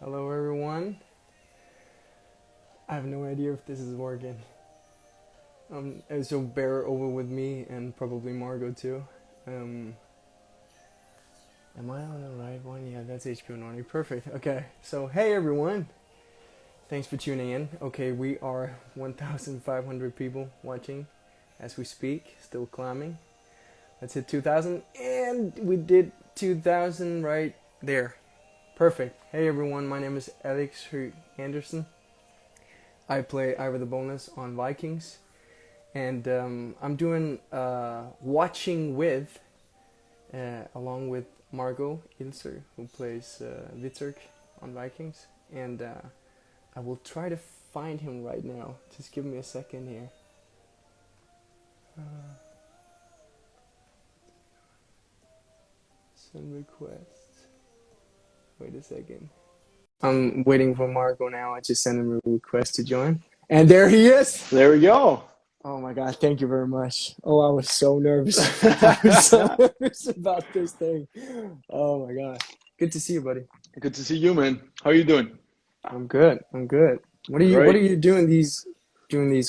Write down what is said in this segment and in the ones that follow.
Hello, everyone. I have no idea if this is working. So bear over with me and probably Margot too. Um, am I on the right one? Yeah, that's HBO Nordic. Perfect. Okay. So hey, everyone. Thanks for tuning in. Okay, we are 1,500 people watching as we speak. Still climbing. Let's hit 2,000, and we did 2,000 right there. Perfect. Hey, everyone. My name is Alex Högh Anderson. I play Ivor the Boneless on Vikings, and I'm doing watching with, along with Margot Ilsø, who plays Vitzerk on Vikings, and I will try to find him right now. Just give me a second here. Send request. Wait a second. I'm waiting for Margot now. I just sent him a request to join, and there he is. There we go. Oh my God, thank you very much. Oh, I was so nervous. I was so nervous about this thing. Oh my God. Good to see you, buddy. Good to see you, man. How are you doing? I'm good. I'm good. What are Great. you doing these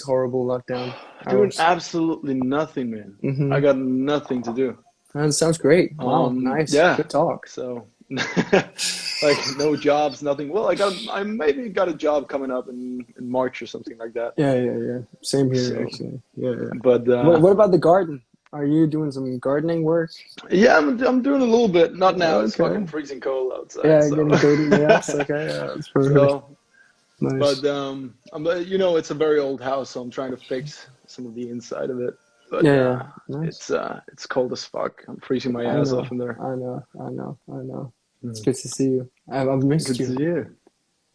horrible lockdown Doing hours? absolutely nothing, man. I Mm-hmm. got nothing to do. That sounds great. Wow, nice. Yeah. Good talk. So, like, no jobs, nothing. Well, I maybe got a job coming up in March or something like that. Yeah. Same here So, actually. Yeah. but What about the garden? Are you doing some gardening work? yeah, I'm doing a little bit. Not now. It's Okay. fucking freezing cold outside. Yeah, So, getting cold in the house. Okay, yeah, that's perfect. so, Nice. but it's a very old house, so I'm trying to fix some of the inside of it. But Yeah, nice. it's cold as fuck. I'm freezing my I ass off know, in there. I know. It's Mm. good to see you. I've missed Good to you. see you.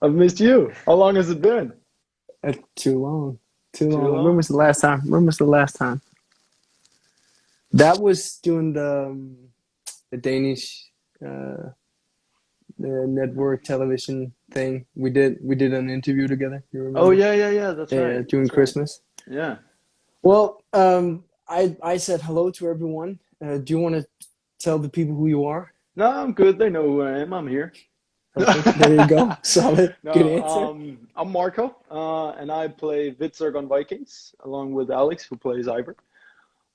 I've missed you. How long has it been? Too long. Too Too long. When long? was the last time? When was the last time? That was doing the Danish the network television thing. We did an interview together. You Oh remember? yeah. That's right. Yeah, during That's right. Christmas. Yeah. Well, I said hello to everyone. Do you want to tell the people who you are? No, I'm good. They know who I am. I'm here. Perfect. There you go. Solid. Good No, answer. I'm Marco, and I play Vitzerg on Vikings along with Alex, who plays Ivor.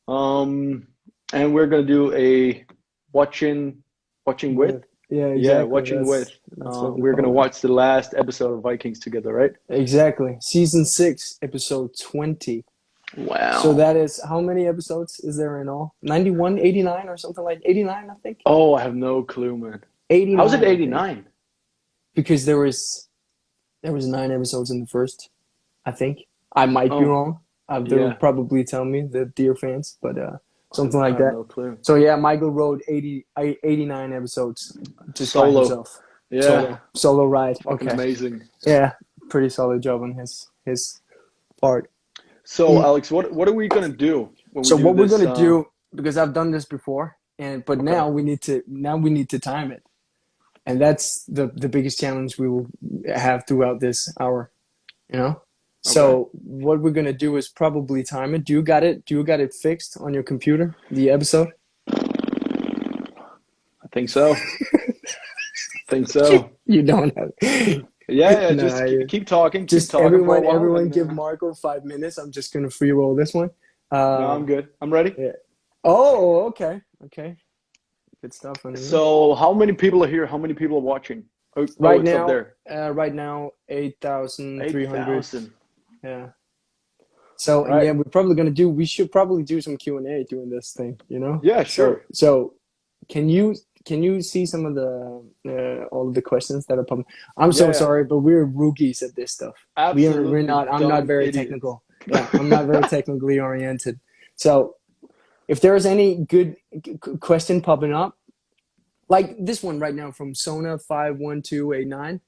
Um, and we're gonna do a watching with. With yeah, Yeah, exactly. watching with. That's what we We're gonna call it. watch the last episode of Vikings together, right? Exactly. Season 6, episode 20. So Wow. that is how many episodes is there in all? 91, 89, or something like 89, I think. Oh, I have no clue, man. How's it 89, I think. 89? Because there was 9 episodes in the first, I think. I might be Oh, wrong. They'll yeah. probably tell me, the dear fans, but something I like have that. no clue. So yeah, Michael wrote 89 episodes just by Solo. himself. Yeah. Solo ride. Fucking Okay. amazing. Yeah, pretty solid job on his part. So, Mm. Alex, what are we gonna do when we So do what we're this? gonna do, because I've done this before, but Okay. now we need to time it, and that's the biggest challenge we will have throughout this hour. You know. Okay. So what we're gonna do is probably time it. Do you got it? Do you got it fixed on your computer? The episode? I think so. I think so. You don't have. Yeah. Just No, keep just talking for a while, everyone and give Marco 5 minutes. I'm just gonna free roll this one. no, I'm good. I'm ready. Yeah. Oh, okay. Good stuff. Anyway. So, how many people are here? How many people are watching? Oh, Right it's up now, there. 8,300. 8,000. Yeah. So, and Right. yeah, we should probably do some Q&A during this thing, you know? Yeah, So, sure. so can you see some of the all of the questions that are popping? I'm so Yeah. sorry, but we're rookies at this stuff. We're Absolutely not. I'm not dumb very idiots. technical. Yeah, I'm not very technically oriented. So, if there's any good question popping up, like this one right now from Sona 51289,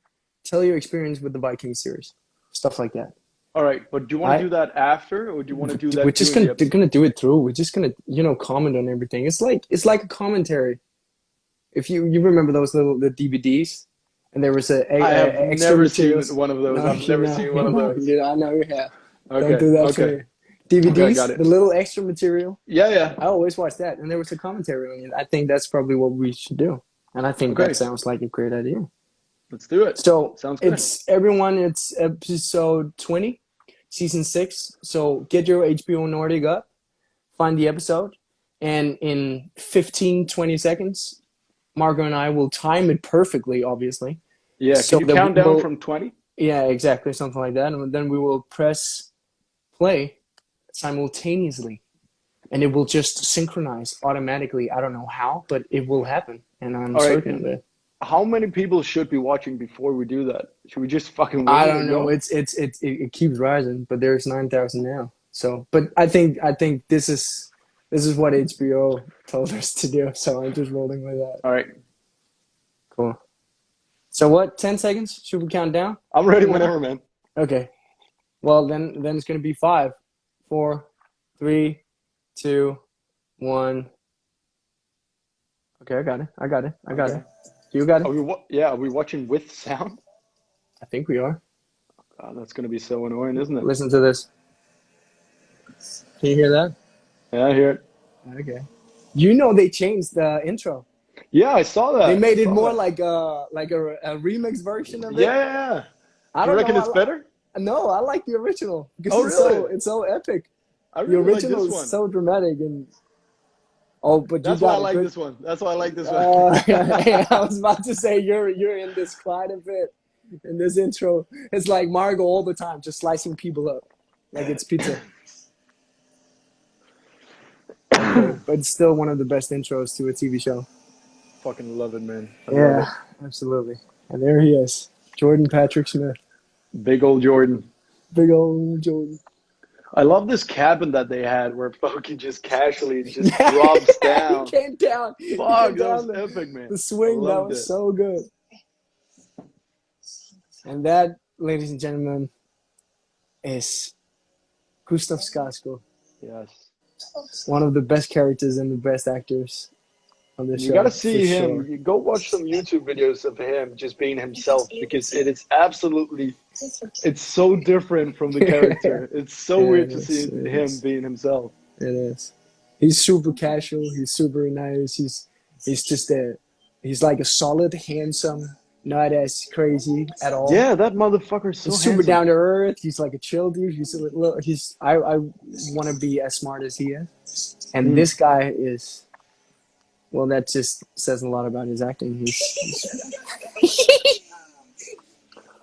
tell your experience with the Viking series, stuff like that. All right, but do you want to I do that after, or do you want to do we're that just during the episode? gonna do it through. We're just gonna comment on everything. It's like a commentary. If you remember those the DVDs, and there was I have extra never seen materials. one of those. No, I've never seen one of those. I know you have. Don't Okay, do that to okay, me. okay, got DVDs, the it. little extra material. Yeah, yeah. I always watch that, and there was a commentary on it. I think that's probably what we should do, and I think that Okay. sounds like a great idea. Let's do it. So Sounds good. it's episode 20, season 6. So get your HBO Nordic up, find the episode, and in 15, 20 seconds, Marco and I will time it perfectly, obviously. Yeah, So can you that count we down will, from 20? yeah, exactly, something like that. And then we will press play simultaneously. And it will just synchronize automatically. I don't know how, but it will happen. And I'm All right. certain of it. How many people should be watching before we do that? Should we just fucking wing I it don't and know. go? It keeps rising, but there's 9,000 now. So, but I think this is what HBO told us to do. So I'm just rolling with that. All right. Cool. So what? 10 seconds? Should we count down? I'm ready whenever, man. Okay. Well, then it's gonna be 5, 4, 3, 2, 1. Okay, I got it. Okay. You got it? Are we watching with sound? I think we are. God, that's going to be so annoying, isn't it? Listen to this. Can you hear that? Yeah, I hear it. Okay. You know they changed the intro. Yeah, I saw that. They made it I saw more that. like a remix version of it. Yeah. I Do don't you reckon know. it's better? No, I like the original because Oh, really? it's so epic. I The really like original this one. is so dramatic and but That's you why I got like it. this one. That's why I like this one. Yeah, I was about to say you're in this quite a bit in this intro. It's like Margot all the time, just slicing people up like it's pizza. But it's still one of the best intros to a TV show. Fucking love it, man. I love it. Absolutely. And there he is, Jordan Patrick Smith. Big old Jordan. Big old Jordan. I love this cabin that they had where fucking just casually just drops down. He came down. Fuck, that was epic, man. The swing, that was so good. And that, ladies and gentlemen, is Gustav Skarsgård. Yes. One of the best characters and the best actors on this show. You gotta see him. Sure. You go watch some YouTube videos of him just being himself because it is absolutely, it's so different from the character. It's so weird to see him being himself. It is. He's super casual. He's super nice. He's just he's like a solid, handsome, not as crazy at all. Yeah, that motherfucker's so he's super handsome. down to earth. He's like a chill dude. I want to be as smart as he is. And this guy is, well, that just says a lot about his acting.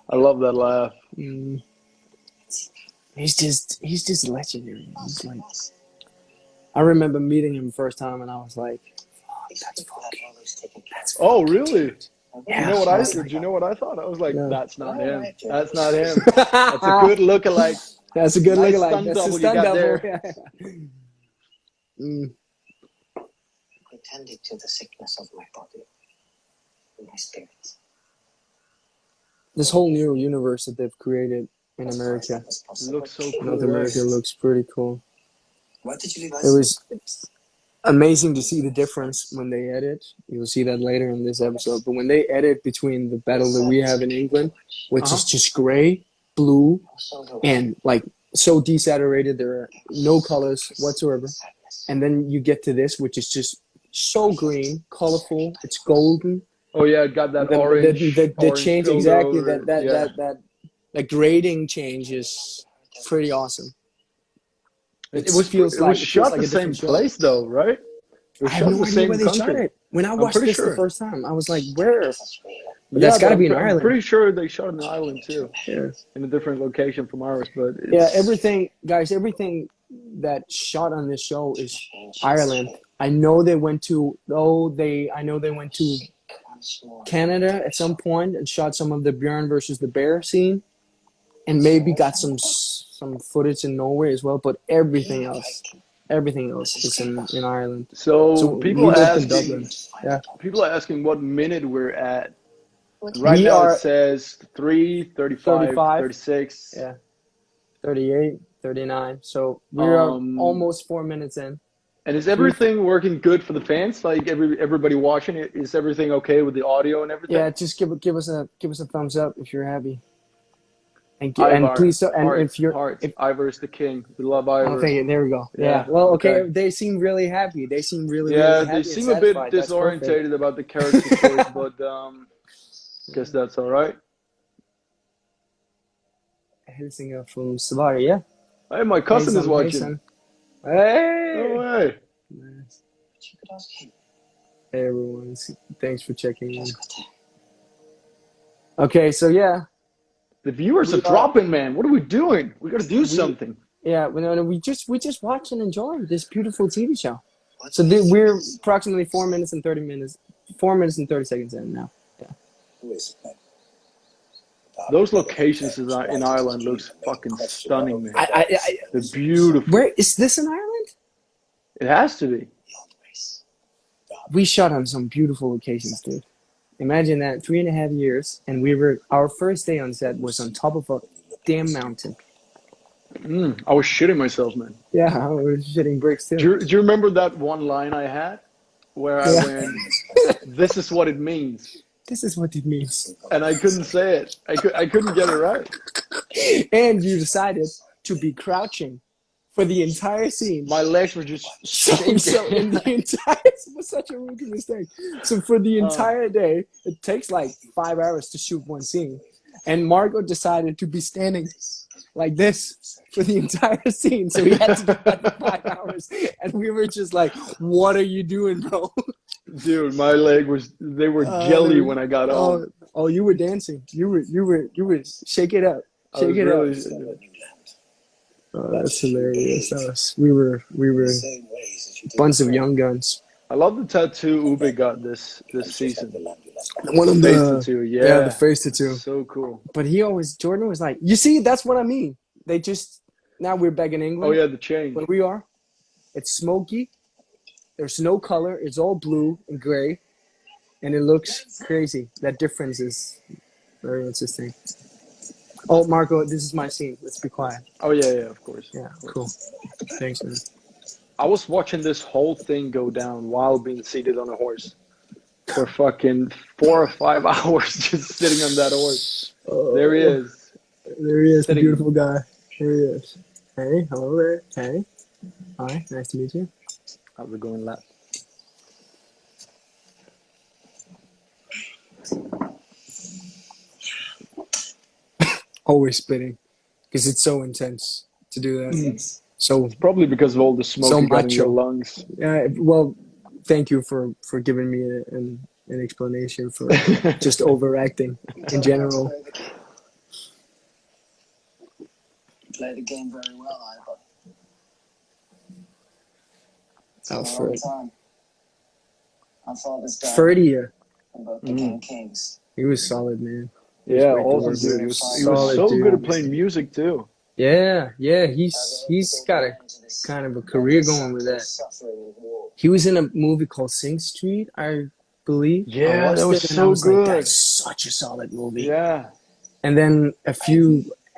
I love that laugh. He's just legendary. He's like, I remember meeting him first time and I was like, oh, that's fucking Oh, really? Yeah, You know what I thought? I was like, Yeah. that's not him. That's not him. That's a good lookalike. That's a good Nice lookalike. stunt That's a double you stunt got double. there. Pretending to the sickness of my body and my spirit. This whole new universe that they've created in America, It looks so cool. North America, looks pretty cool. Why did you leave It was amazing to see the difference when they edit. You'll see that later in this episode. But when they edit between the battle that we have in England, which is just gray, blue, and like so desaturated, there are no colors whatsoever. And then you get to this, which is just so green, colorful. It's golden. Oh yeah, it got that orange. The orange change, filter exactly. over it. That grading change is pretty awesome. It was shot the same place though, right? It was I shot have in no the idea same where they shot country. it. When I watched pretty this the sure. first time, I was like, where? But that's got to be in Ireland. I'm pretty sure they shot in Ireland too, Yeah. in a different location from ours. But Everything that shot on this show is Ireland. I know they went to Canada at some point and shot some of the Björn versus the Bear scene, and maybe got some footage in Norway as well. But everything else is in Ireland. So people are in Dublin. asking, Yeah. people are asking what minute we're at. Right now it says 3, 35, 36. Yeah. 38, 39. So we're almost 4 minutes in. And is everything working good for the fans? Like everybody watching it, is everything okay with the audio and everything? Yeah, just give us a thumbs up if you're happy. And Ivar, please, if Ivar's the king. We love Ivar. Okay, there we go. Yeah. Well, okay. They seem really happy. They seem really happy. They seem a bit disorientated about the character choice, but Guess that's all right. Hälsningar from Sverige. Hey, my cousin is watching. Hejsan. Hey! No way. Nice. You could ask him. Hey everyone, thanks for checking in. Just got there. Okay, so yeah, The viewers are dropping, man. What are we doing? We got to do something. yeah, we just watch and enjoy this beautiful TV show. So we're approximately 4 minutes and 30 minutes, 4 minutes and 30 seconds in now. Those locations in Ireland looks fucking stunning, man. I They're beautiful. where is this in Ireland? It has to be. We shot on some beautiful locations, dude. Imagine that, 3.5 years, and our first day on set was on top of a damn mountain. I was shitting myself, man. Yeah, I was shitting bricks too. Do you remember that one line I had where I went, "This is what it means," This is what it means. and I couldn't say it. I couldn't get it right. And you decided to be crouching for the entire scene. My legs were just shaking. So in the entire, it was such a rookie mistake. So for the entire day, it takes like 5 hours to shoot one scene, and Margot decided to be standing like this for the entire scene. So he had to do that for 5 hours, and we were just like, "What are you doing, bro?" Dude, my leg they were jelly when I got home. Oh, you were dancing. You were shake it up, shake it up. Oh, that's hilarious. We were a bunch of young guns. I love the tattoo Ube got this season. One of Face tattoo, yeah, the face tattoo. So cool. But Jordan was like, you see, that's what I mean. Now we're back in England. Oh yeah, the chain. Where we are, it's smoky. There's no color. It's all blue and gray, and it looks crazy. That difference is very interesting. Oh, Marco, this is my scene. Let's be quiet. Oh yeah, of course. Yeah, cool. Thanks, man. I was watching this whole thing go down while being seated on a horse for fucking 4 or 5 hours, just sitting on that horse. There he is. There he is, the Sitting. beautiful guy. There he is. Hey, hello there. Hey. Hi, nice to meet you. How's it going, lad? Always spitting, because it's so intense to do that. So Probably because of all the smoke So you got in your macho. lungs. well, thank you for giving me an explanation for just overacting in general. Play the game very well, Ivor. Oh, It's a for long time. Our fathers died 30 year. and both became kings. He was solid, man. Yeah, great to also, work dude, with. he was Solid so dude. good at playing music too. Yeah, he's got a kind of a career going with that. Suffering of war. He was in a movie called Sing Street, I believe. Yeah, I watched that was it and so I was like, good. that's such a solid movie. Yeah. And then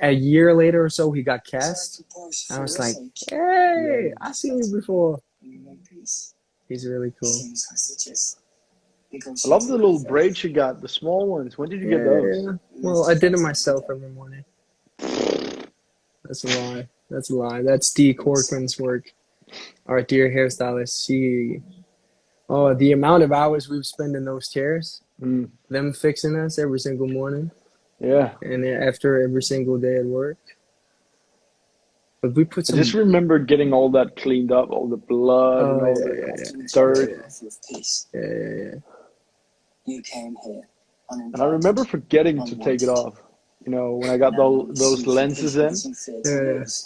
a year later or so, he got cast. I was like, hey, I seen you before. He's really cool. I love the little braids you got, the small ones. When did you get those? Yeah. Well, I did it myself every morning. That's a lie. That's a lie. That's Dee Corcoran's work. Our dear hairstylist. The amount of hours we've spent in those chairs, them fixing us every single morning, Yeah. and after every single day at work. But we put I some. just remember getting all that cleaned up, all the blood and all the dirt. Yeah. You came here. And I remember forgetting to take it off. You know, when I got those lenses in,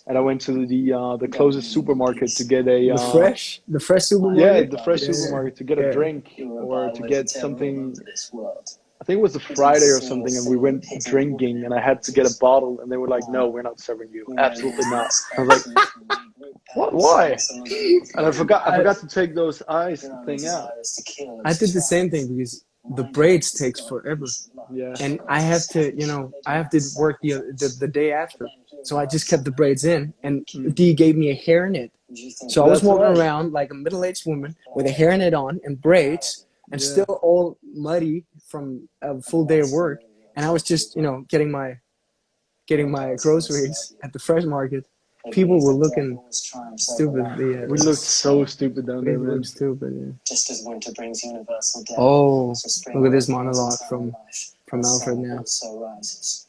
and I went to the closest supermarket to get a The fresh supermarket. yeah, the fresh supermarket to get a drink or to get something. I think it was a Friday or something, and we went drinking, and I had to get a bottle, and they were like, "No, we're not serving you. Absolutely not." I was like, "What? Why?" And I forgot to take those eyes thing out. I did the same thing because the braids takes forever, Yeah. and I have to work the day after, so I just kept the braids in, and Dee gave me a hairnet. So I was That's walking right. around like a middle-aged woman with a hairnet on and braids, and still all muddy from a full day of work, and I was just getting my groceries at the fresh market. People were looking stupid. We looked so stupid down there, man. Stupid. Yeah. Just as winter brings universal death, Oh, so spring look at this brings monologue eternal from life. from Alfred now. Also rises.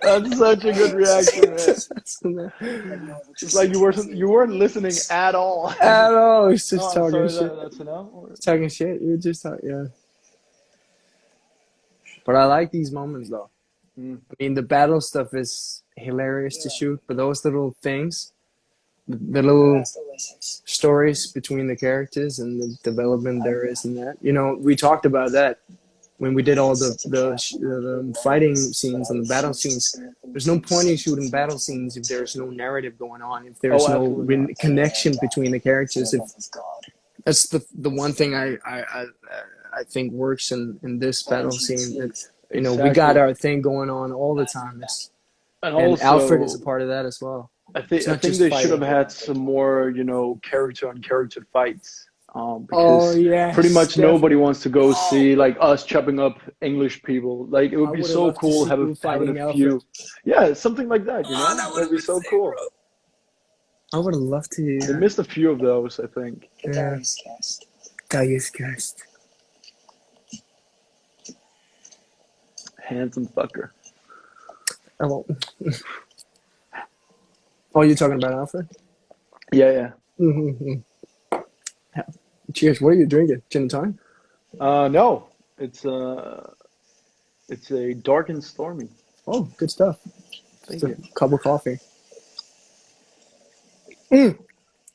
That's such a good reaction, man. It's like you weren't listening at all. At all. He's just Oh, I'm talking sorry, shit. that's enough. Or... Talking shit. You just talk, yeah. But I like these moments though. I mean, the battle stuff is hilarious to shoot, but those little things, the little stories between the characters and the development there is in that. You know, we talked about that when we did all the fighting scenes and the battle scenes. There's no point in shooting battle scenes if there's no narrative going on, if there's no connection between the characters. If that's the one thing I think works in this battle scene. That, you know, we got our thing going on all the time. And also, Alfred is a part of that as well. I think they should have had some more, you know, character-on-character fights. Because pretty much nobody wants to go see like us chopping up English people. Like it would be so cool having a few. Yeah, something like that. You know, that would be so cool. I would have loved to. They missed a few of those, I think. Yeah. Darius cast. Handsome fucker. Oh, you're talking about Alfred? Yeah. Mm-hmm. Cheers. What are you drinking? Gin and tonic? No. It's a dark and stormy. Oh, good stuff. Thank you. A cup of coffee. There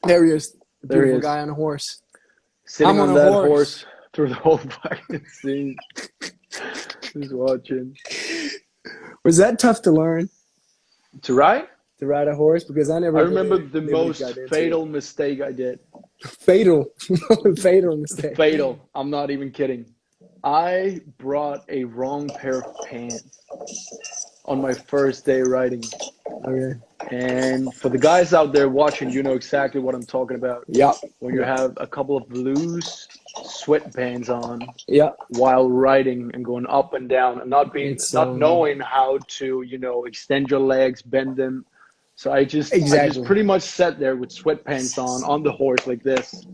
he is. The beautiful guy on a horse. Sitting on that horse through the whole fucking scene. Who's watching? Was that tough to learn? To ride? To ride a horse? Because I remember the most fatal mistake I did. Fatal mistake. Fatal. I'm not even kidding. I brought a wrong pair of pants on my first day riding. Okay. And for the guys out there watching, you know exactly what I'm talking about. Yeah. When you have a couple of loose sweatpants on. Yeah. While riding and going up and down and not knowing how to, you know, extend your legs, bend them. So I just pretty much sat there with sweatpants on the horse like this.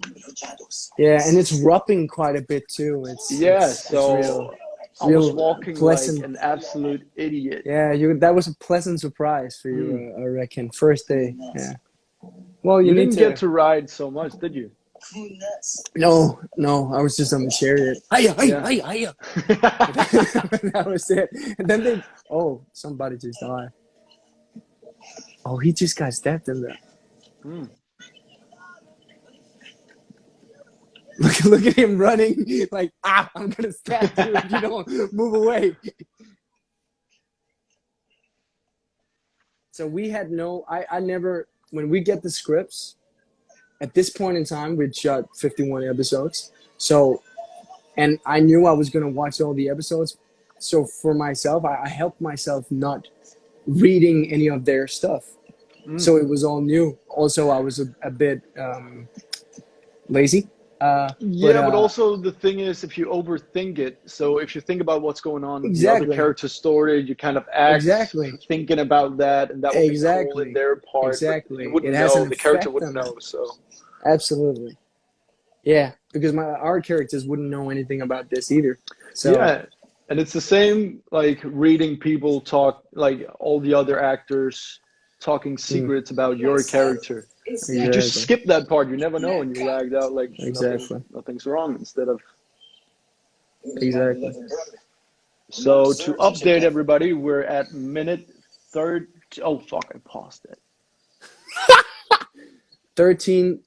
Yeah, and it's rubbing quite a bit too. So I was walking pleasant. Like an absolute idiot. Yeah, that was a pleasant surprise for you, I reckon. First day. Yeah. Well, you didn't get to ride so much, did you? No, I was just on the chariot. Hiya. That was it. And then somebody just died. Oh, he just got stabbed in there. Look at him running like, I'm going to stab you if you don't move away. So we had I never, when we get the scripts, at this point in time, we'd shot 51 episodes. So, and I knew I was going to watch all the episodes. So for myself, I helped myself not reading any of their stuff. So it was all new. Also, I was a bit lazy. But also the thing is, if you overthink it, so if you think about what's going on in the other character's story, you kind of act thinking about that, and that would be cool in their part. Exactly. You wouldn't know, the character wouldn't know. So absolutely. Yeah, because our characters wouldn't know anything about this either. So yeah, and it's the same like reading people talk, like all the other actors talking secrets about your character. You just skip that part. You never know, and you lagged out like nothing's wrong instead of So to update everybody, we're at minute 30. Oh fuck! I paused it. 13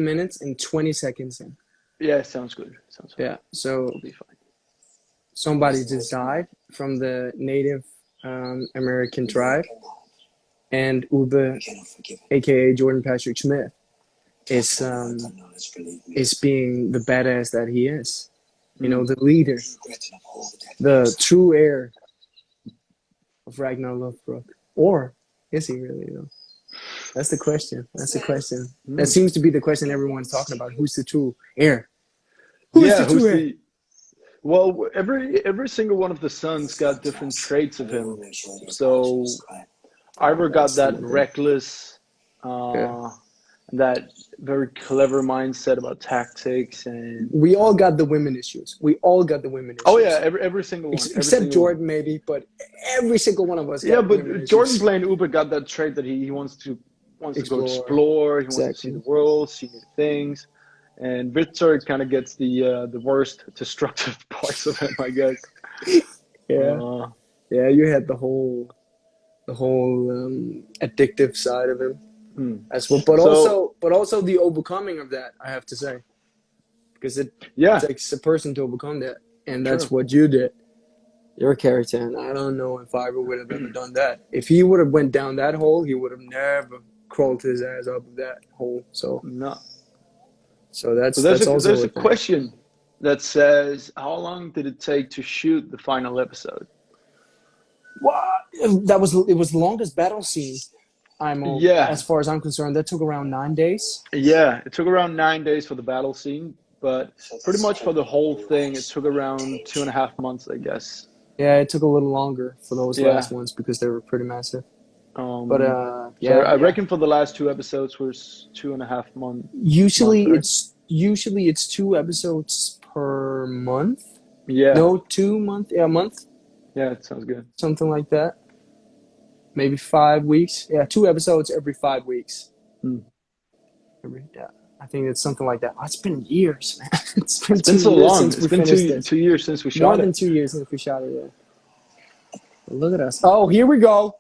minutes and 20 seconds in. Yeah, sounds good. Yeah, so it'll be fine. Somebody just died from the Native American tribe. And Ube, aka Jordan Patrick Smith, is being the badass that he is. You know, the leader, the true heir of Ragnar Lothbrok. Or is he really, though? That's the question. That seems to be the question everyone's talking about. Who's the true heir? Who's the true heir? Well, every single one of the sons got different traits of him. So Ivor got that reckless, that very clever mindset about tactics and. We all got the women issues. Oh yeah, every single one. Except Jordan, maybe, but every single one of us. Yeah, got but Jordan playing Uber got that trait that he wants to go explore. He wants to see the world, see new things. And Victor kind of gets the worst destructive parts of him, I guess. Yeah, you had the whole addictive side of him as well, but also the overcoming of that, I have to say, because it takes a person to overcome that, and that's what you did. Your character, and I don't know if Ivor would have ever done that. If he would have went down that hole, he would have never crawled his ass up that hole. So no. So that's there's a question that says, how long did it take to shoot the final episode? Well, it was the longest battle scene. As far as I'm concerned, that took around 9 days. Yeah, it took around 9 days for the battle scene, but pretty much for the whole thing, it took around 2.5 months, I guess. Yeah, it took a little longer for those last ones because they were pretty massive. I reckon for the last 2 episodes was 2.5 months. Usually it's 2 episodes per month. Yeah. No, 2 month. Yeah, a month. Yeah, it sounds good. Something like that. Maybe 5 weeks. Yeah, 2 episodes every 5 weeks. I think it's something like that. Oh, it's been years, man. It's been so long. It's been 2 years since we shot it. More than 2 years since we shot it, yeah. Look at us. Oh, here we go.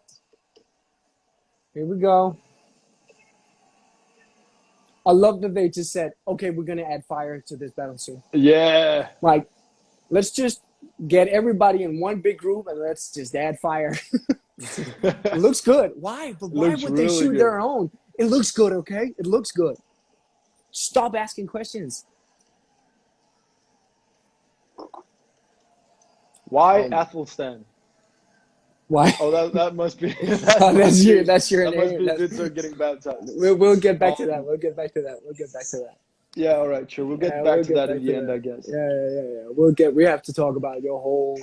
I love that they just said, okay, we're going to add fire to this battle scene. Yeah. Like, let's just get everybody in one big group and let's just add fire. It looks good. Why? But why would they shoot their own? It looks good, okay? It looks good. Stop asking questions. Why Athelstan? Why? Oh, that must be. That's your that name. Must be Victor getting baptized. We'll get back to that. Yeah, all right, sure. We'll get back to that in the end, I guess. Yeah. We have to talk about your whole.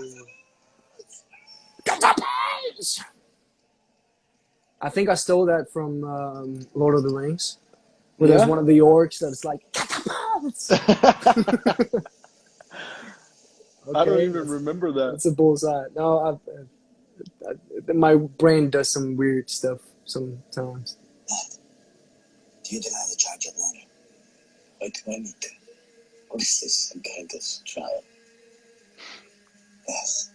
I think I stole that from Lord of the Rings. Where there's one of the orcs that's like. Okay, I don't even remember that. It's a bullseye. No, my brain does some weird stuff sometimes. Do you deny the charge of murder? Why do I need to? What is this, some kind of trial? Yes.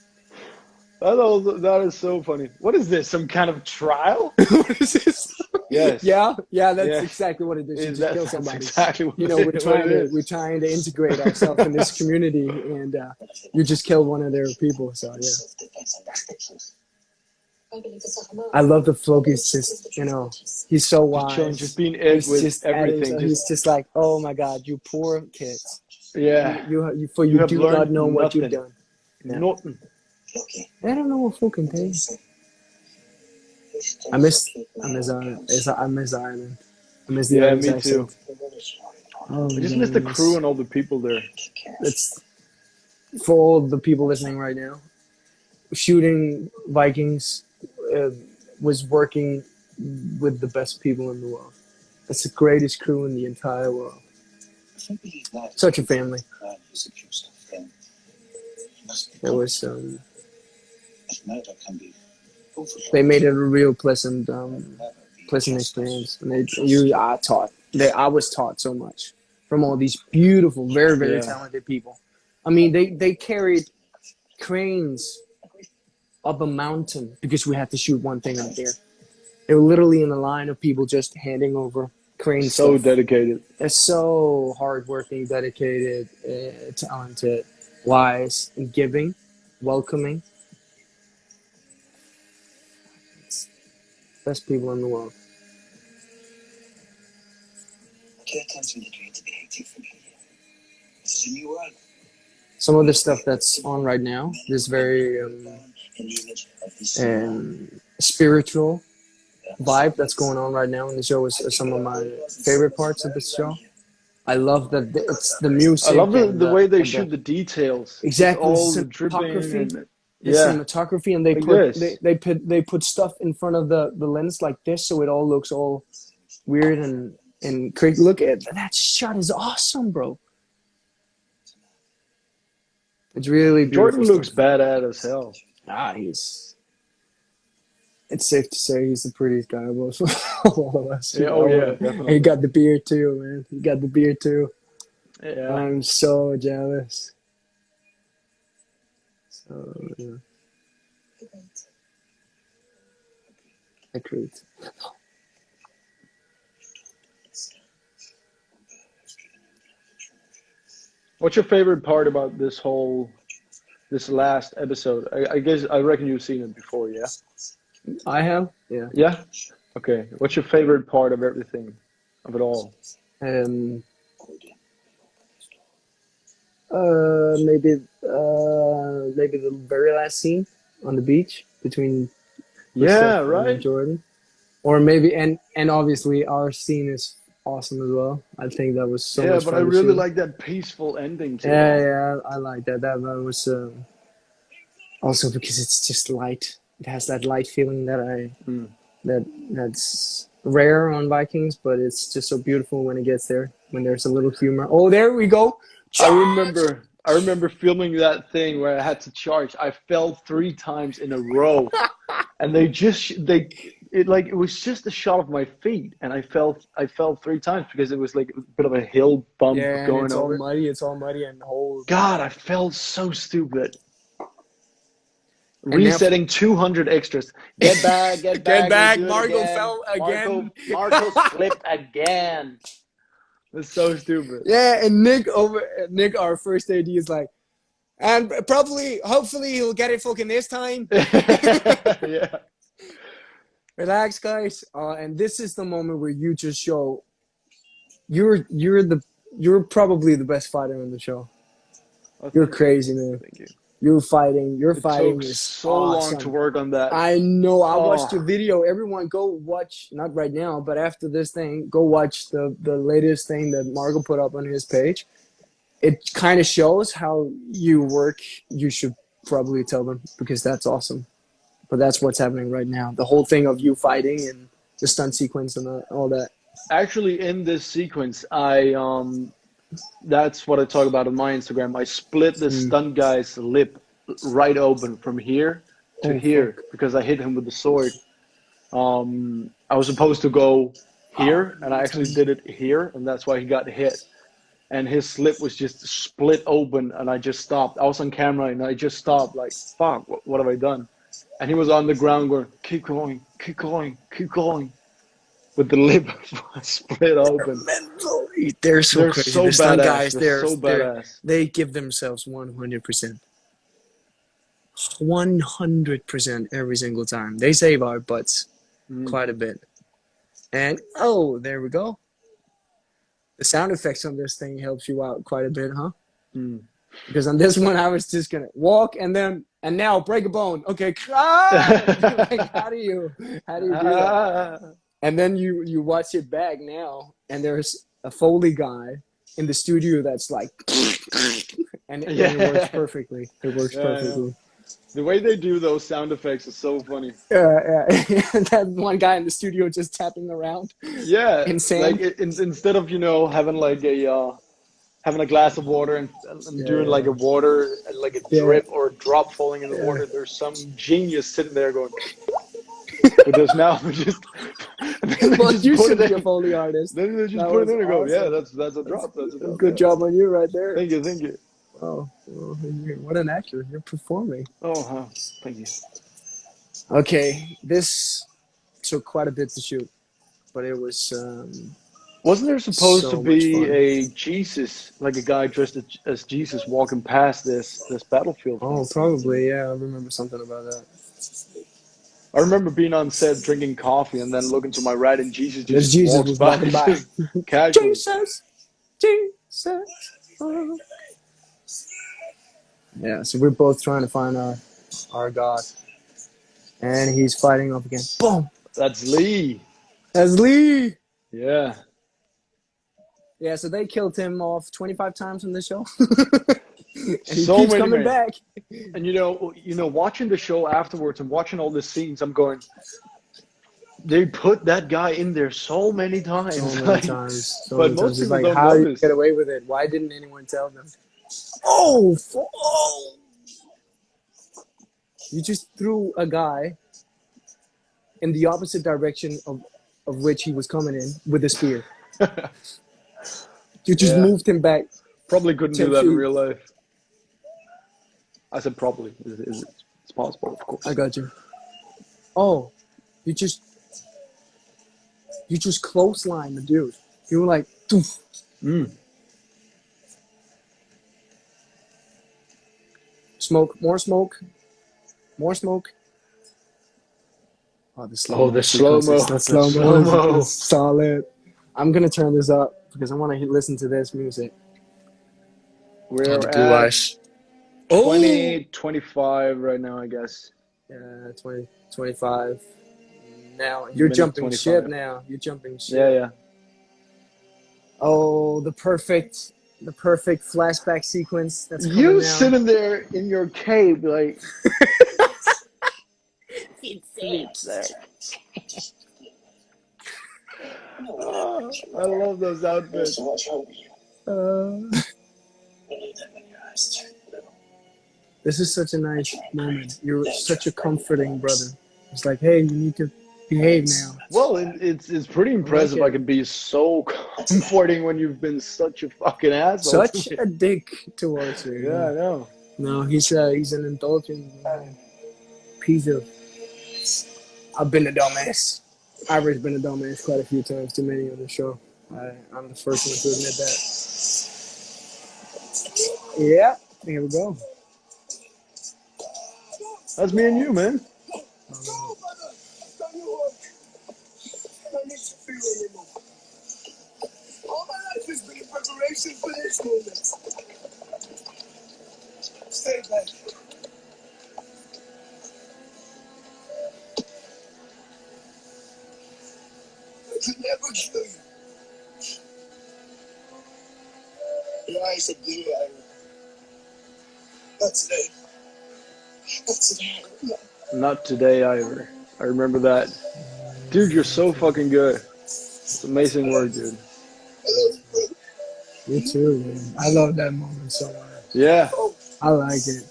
That is so funny. What is this? Some kind of trial? What is this? Yes. Yeah. That's exactly what it is. You just kill somebody. Exactly what we're trying to integrate ourselves in this community, and you just killed one of their people. So I love the Floki's just, he's so wise. Just being Ed with everything. He's just like, oh my God, you poor kids. Yeah. You do not know what you've done. Nothing. I don't know what fucking thing. I miss Ireland. I miss the Irish me accent. too. I just miss the crew and all the people there. It's for all the people listening right now. Shooting Vikings was working with the best people in the world. It's the greatest crew in the entire world. Such a family. There was they made it a real pleasant experience. And I was taught so much from all these beautiful, very, very talented people. I mean, they carried cranes up a mountain because we had to shoot one thing out there. They were literally in a line of people just handing over cranes. So dedicated. They're so hardworking, dedicated, talented, wise, and giving, welcoming. Best people in the world. Some of the stuff that's on right now, this very spiritual vibe that's going on right now in the show is some of my favorite parts of the show. I love that it's the music. I love the way they shoot the details. Exactly. All the dripping. Cinematography, and they put stuff in front of the lens like this, so it all looks all weird and And Craig, look at that shot is awesome, bro. It's really beautiful. Jordan looks badass as hell. It's safe to say he's the prettiest guy of all of us. Yeah, oh yeah, definitely. And he got the beard too, man. He got the beard too. Yeah. I'm so jealous. So yeah. Agreed. What's your favorite part about this last episode? I reckon you've seen it before, yeah? I have, yeah. Yeah? Okay. What's your favorite part of everything, of it all? Maybe the very last scene on the beach between and Jordan, or maybe and obviously our scene is awesome as well. I think that was so much fun. Yeah, but I really like that peaceful ending too. Yeah, I like that. That was also because it's just light. It has that light feeling that that's rare on Vikings, but it's just so beautiful when it gets there. When there's a little humor. Oh, there we go. I remember filming that thing where I had to charge. I fell 3 times in a row, and it was just a shot of my feet, and I fell 3 times because it was like a bit of a hill bump going it's over. It's all muddy and the whole. God, I felt so stupid. Resetting 200 extras. Get back. Get back. Marco fell again. Marco slipped again. It's so stupid. Yeah, and Nick, our first AD, is like, and hopefully he'll get it fucking this time. Yeah. Relax, guys. And this is the moment where you just show you're probably the best fighter on the show. You're crazy, man. Thank you. You're fighting. It took so long to work on that. I know. I watched your video. Everyone go watch, not right now, but after this thing, go watch the latest thing that Marco put up on his page. It kind of shows how you work. You should probably tell them because that's awesome. But that's what's happening right now. The whole thing of you fighting and the stunt sequence and all that. Actually, in this sequence, that's what I talk about on my Instagram. I split the stunt guy's lip right open from here to here because I hit him with the sword. I was supposed to go here, and I actually did it here, and that's why he got hit. And his lip was just split open, and I just stopped. I was on camera, and I just stopped, like, fuck, what have I done? And he was on the ground going, keep going, keep going, keep going. With the lip split open. They're so crazy. So the stunt badass. guys, they're so badass. They give themselves 100%. 100% every single time. They save our butts quite a bit. And, there we go. The sound effects on this thing helps you out quite a bit, huh? Because on this one, I was just going to walk and now break a bone. Okay. Like, how do you do that? And then you watch it back now, and there's a Foley guy in the studio that's like, and it works perfectly. It works perfectly. The way they do those sound effects is so funny. Yeah. That one guy in the studio just tapping around. Yeah. Insane. Like instead of having like having a glass of water and doing like a water, like a drip or a drop falling in the water, there's some genius sitting there going. But there's now just. Well, you should be a Foley artist. Then they just put it in and go, yeah, that's a drop. That's a drop. Good job on you right there. Thank you. Oh, well, what an actor! You're performing. Oh, thank you. Okay, this took quite a bit to shoot, but it was. Wasn't there supposed to be a Jesus, like a guy dressed as Jesus, walking past this battlefield? Oh, probably. Yeah, I remember something about that. I remember being on set drinking coffee and then looking to my right and Jesus was walking by. Casually. Jesus. Oh. Yeah, so we're both trying to find our God. And he's fighting up again. Boom! That's Lee. Yeah. Yeah, so they killed him off 25 times in the show. And he keeps coming back. And watching the show afterwards and watching all the scenes, I'm going, They put that guy in there so many times. So many like, times. So but many most times. It's people like, don't how do you notice. get away with it? Why didn't anyone tell them? Oh! You just threw a guy in the opposite direction of which he was coming in with a spear. You just Yeah. moved him back Probably couldn't 10 do that in feet. real life. I said probably. It's possible, of course. I got you. Oh, you just clotheslined the dude. You were like, doof. Mm. Smoke, more smoke, more smoke. Oh, the slow-mo the sequence. slow-mo. The The slow-mo slow-mo. is solid. I'm going to turn this up because I want to listen to this music. We're the blue at eyes. 25 right now, I guess. Yeah, 20, 25. Now, you're Minute jumping 25. ship now. You're jumping ship. Yeah. Oh, the perfect flashback sequence that's coming You now. sitting there in your cave, like. Oh, I love those outfits. So what's wrong with you? Uh, You knew that when your eyes turned blue. this is such a nice moment. You're such a comforting brother. It's like, hey, you need to behave now. Well, it's pretty impressive. I can be so comforting when you've been such a fucking asshole. Such a dick towards you. Yeah, I know. No, he's an indulgent piece of. I've been a dumbass. I've been a dumbass quite a few times too many on the show. I'm the first one to admit that. Yeah, here we go. That's me and you, man. All my life has been in preparation for this moment. Stay back. I could never kill you. Your eyes are blue, Ira. Not today. Not today. Not today either. I remember that. Dude, you're so fucking good. It's amazing work, dude. I love you, brother. You too, man. I love that moment so much. Yeah. I like it.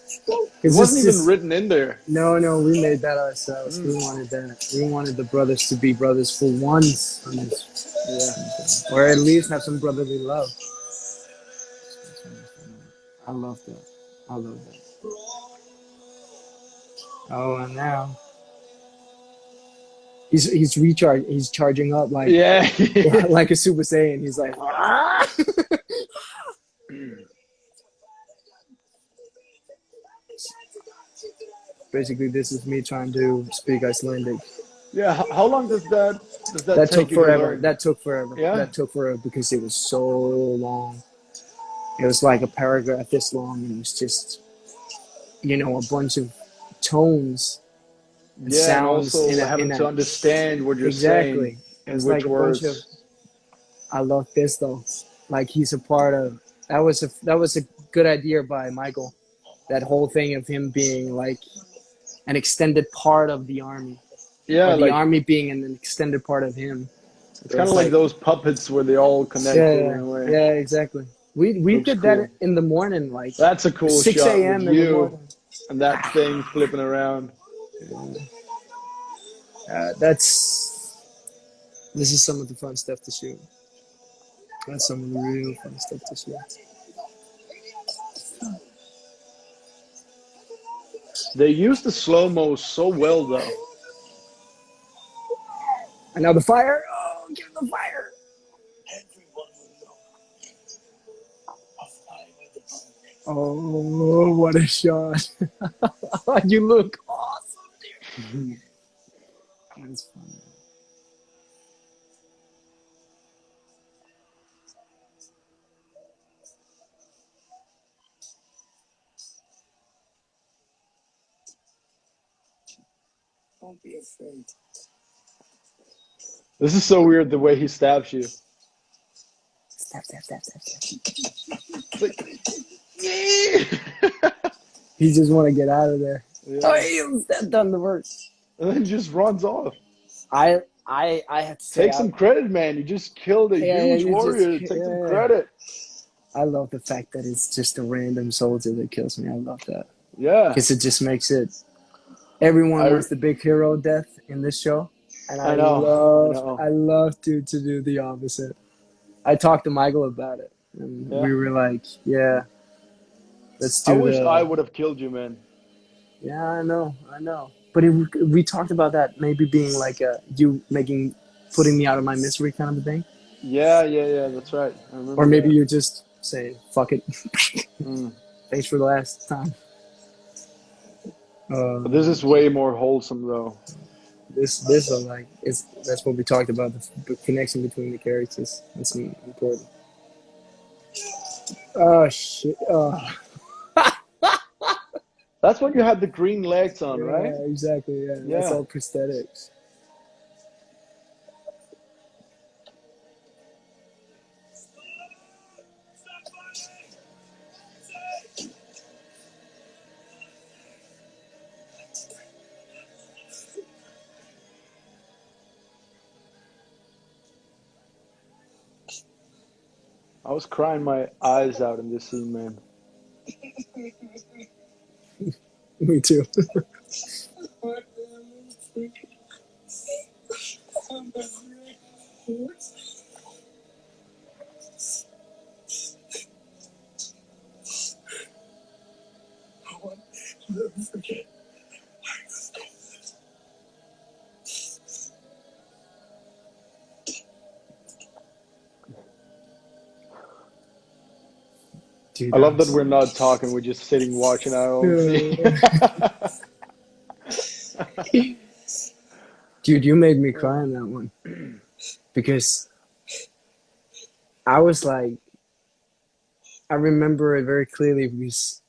It wasn't even written in there. No, we made that ourselves. We wanted that. We wanted the brothers to be brothers for once on this. Yeah. Or at least have some brotherly love. I love that. Oh, and now he's charging up like Yeah. like a Super Saiyan. He's like, ah! Basically, this is me trying to speak Icelandic. Yeah. How long does that That take took you to forever. learn? That took forever. Yeah? That took forever because it was so long. It was like a paragraph this long, and it was just, a bunch of tones and Yeah, and sounds. also having to understand what you're Exactly. saying It and was which like a words. bunch of. I love this though. Like he's a part of. That was a good idea by Michael. That whole thing of him being like an extended part of the army. Yeah, Or the like army being an extended part of him. it's kind of like those puppets where they all connected in a way. Yeah, exactly. We Looks did cool. that in the morning, like That's a cool 6 shot a.m. with in the you morning. and that thing flipping around. This is some of the fun stuff to shoot. That's some of the real fun stuff to shoot. They use the slow-mo so well, though. And now the fire. Oh, give the fire. Everyone will know. I'll fly with the bomb. Oh, what a shot. You look awesome, dude. That's funny. Don't be afraid. This is so weird the way he stabs you. Step. It's like, yeah. He just want to get out of there. Yeah. Oh, he's done the work. And then he just runs off. I I had to say, Take some credit, man. You just killed a huge warrior. Take some credit. I love the fact that it's just a random soldier that kills me. I love that. Yeah. Because it just makes it. Everyone wants the big hero death in this show, and I love to do the opposite. I talked to Michael about it, and we were like, "Yeah, let's do." I wish I would have killed you, man. Yeah, I know. But we talked about that maybe being like you putting me out of my misery kind of a thing. Yeah, that's right. I remember. Or maybe you just say, "Fuck it." Thanks for the last time. But this is way more wholesome, though. This that's what we talked about, the connection between the characters. That's important. Oh shit! That's when you had the green legs on, right? Yeah, exactly. Yeah, that's all prosthetics. I was crying my eyes out in this scene, man. Me too. Dude, I love that we're not talking. We're just sitting watching our own scene. Dude, you made me cry on that one. Because I was like, I remember it very clearly because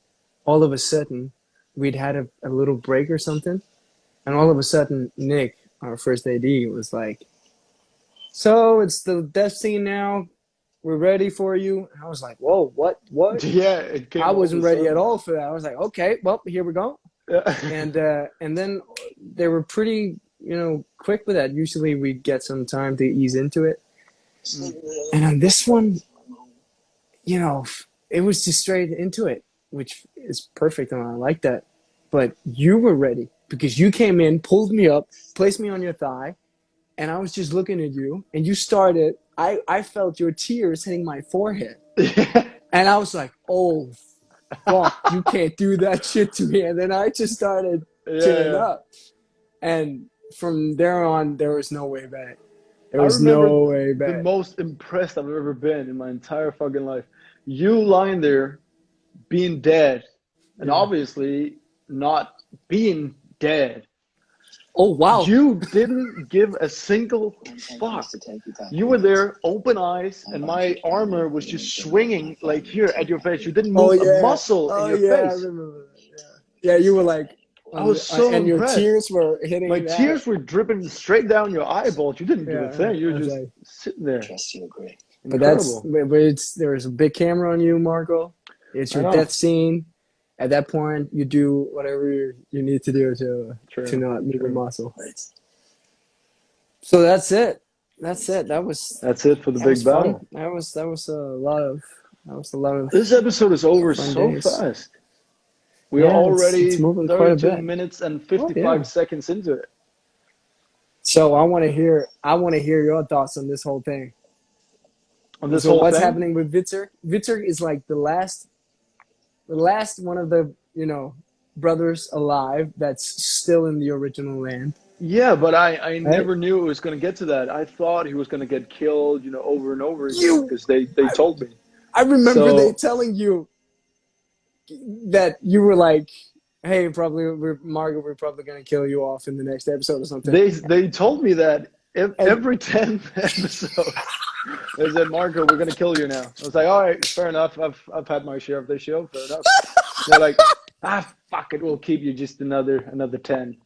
all of a sudden we'd had a little break or something. And all of a sudden, Nick, our first AD, was like, "So it's the death scene now. We're ready for you." And I was like, "Whoa, what?" Yeah, it came. I wasn't ready at all for that. I was like, "Okay, well, here we go." Yeah. And then they were pretty, quick with that. Usually we get some time to ease into it. And on this one, it was just straight into it, which is perfect, and I like that. But you were ready because you came in, pulled me up, placed me on your thigh, and I was just looking at you, and you started. I felt your tears hitting my forehead, and I was like, "Oh, fuck, you can't do that shit to me." And then I just started tearing up, and from there on, there was no way back. There was no way back. The most impressed I've ever been in my entire fucking life. You lying there, being dead, and obviously not being dead. Oh, wow. You didn't give a single fuck. You were there, open eyes, and my armor was just swinging like here at your face. You didn't move a muscle in your face. I remember that. Yeah, you were like, I was so and impressed. Your tears were hitting. My tears were dripping straight down your eyeballs. You didn't do a thing. You were just sitting there. But there's a big camera on you, Marco. It's your death scene. At that point, you do whatever you need to do to not move a muscle. So that's it. That's it. That's it for the big battle. That was a lot of. This episode is over so fast. We are already it's moving quite a 32 bit. minutes and 55 seconds into it. So I want to hear your thoughts on this whole thing. What's happening with Witzer? Witzer is like the last one of the brothers alive that's still in the original land. Yeah, but I never knew it was going to get to that. I thought he was going to get killed, over and over again because they told me. I remember they telling you that you were like, "Hey, we're probably going to kill you off in the next episode or something." They told me that every 10 episodes. They said, "Marco, we're going to kill you now." I was like, "All right, fair enough. I've had my share of this show. Fair enough." They're like, "Fuck it, we'll keep you just another 10."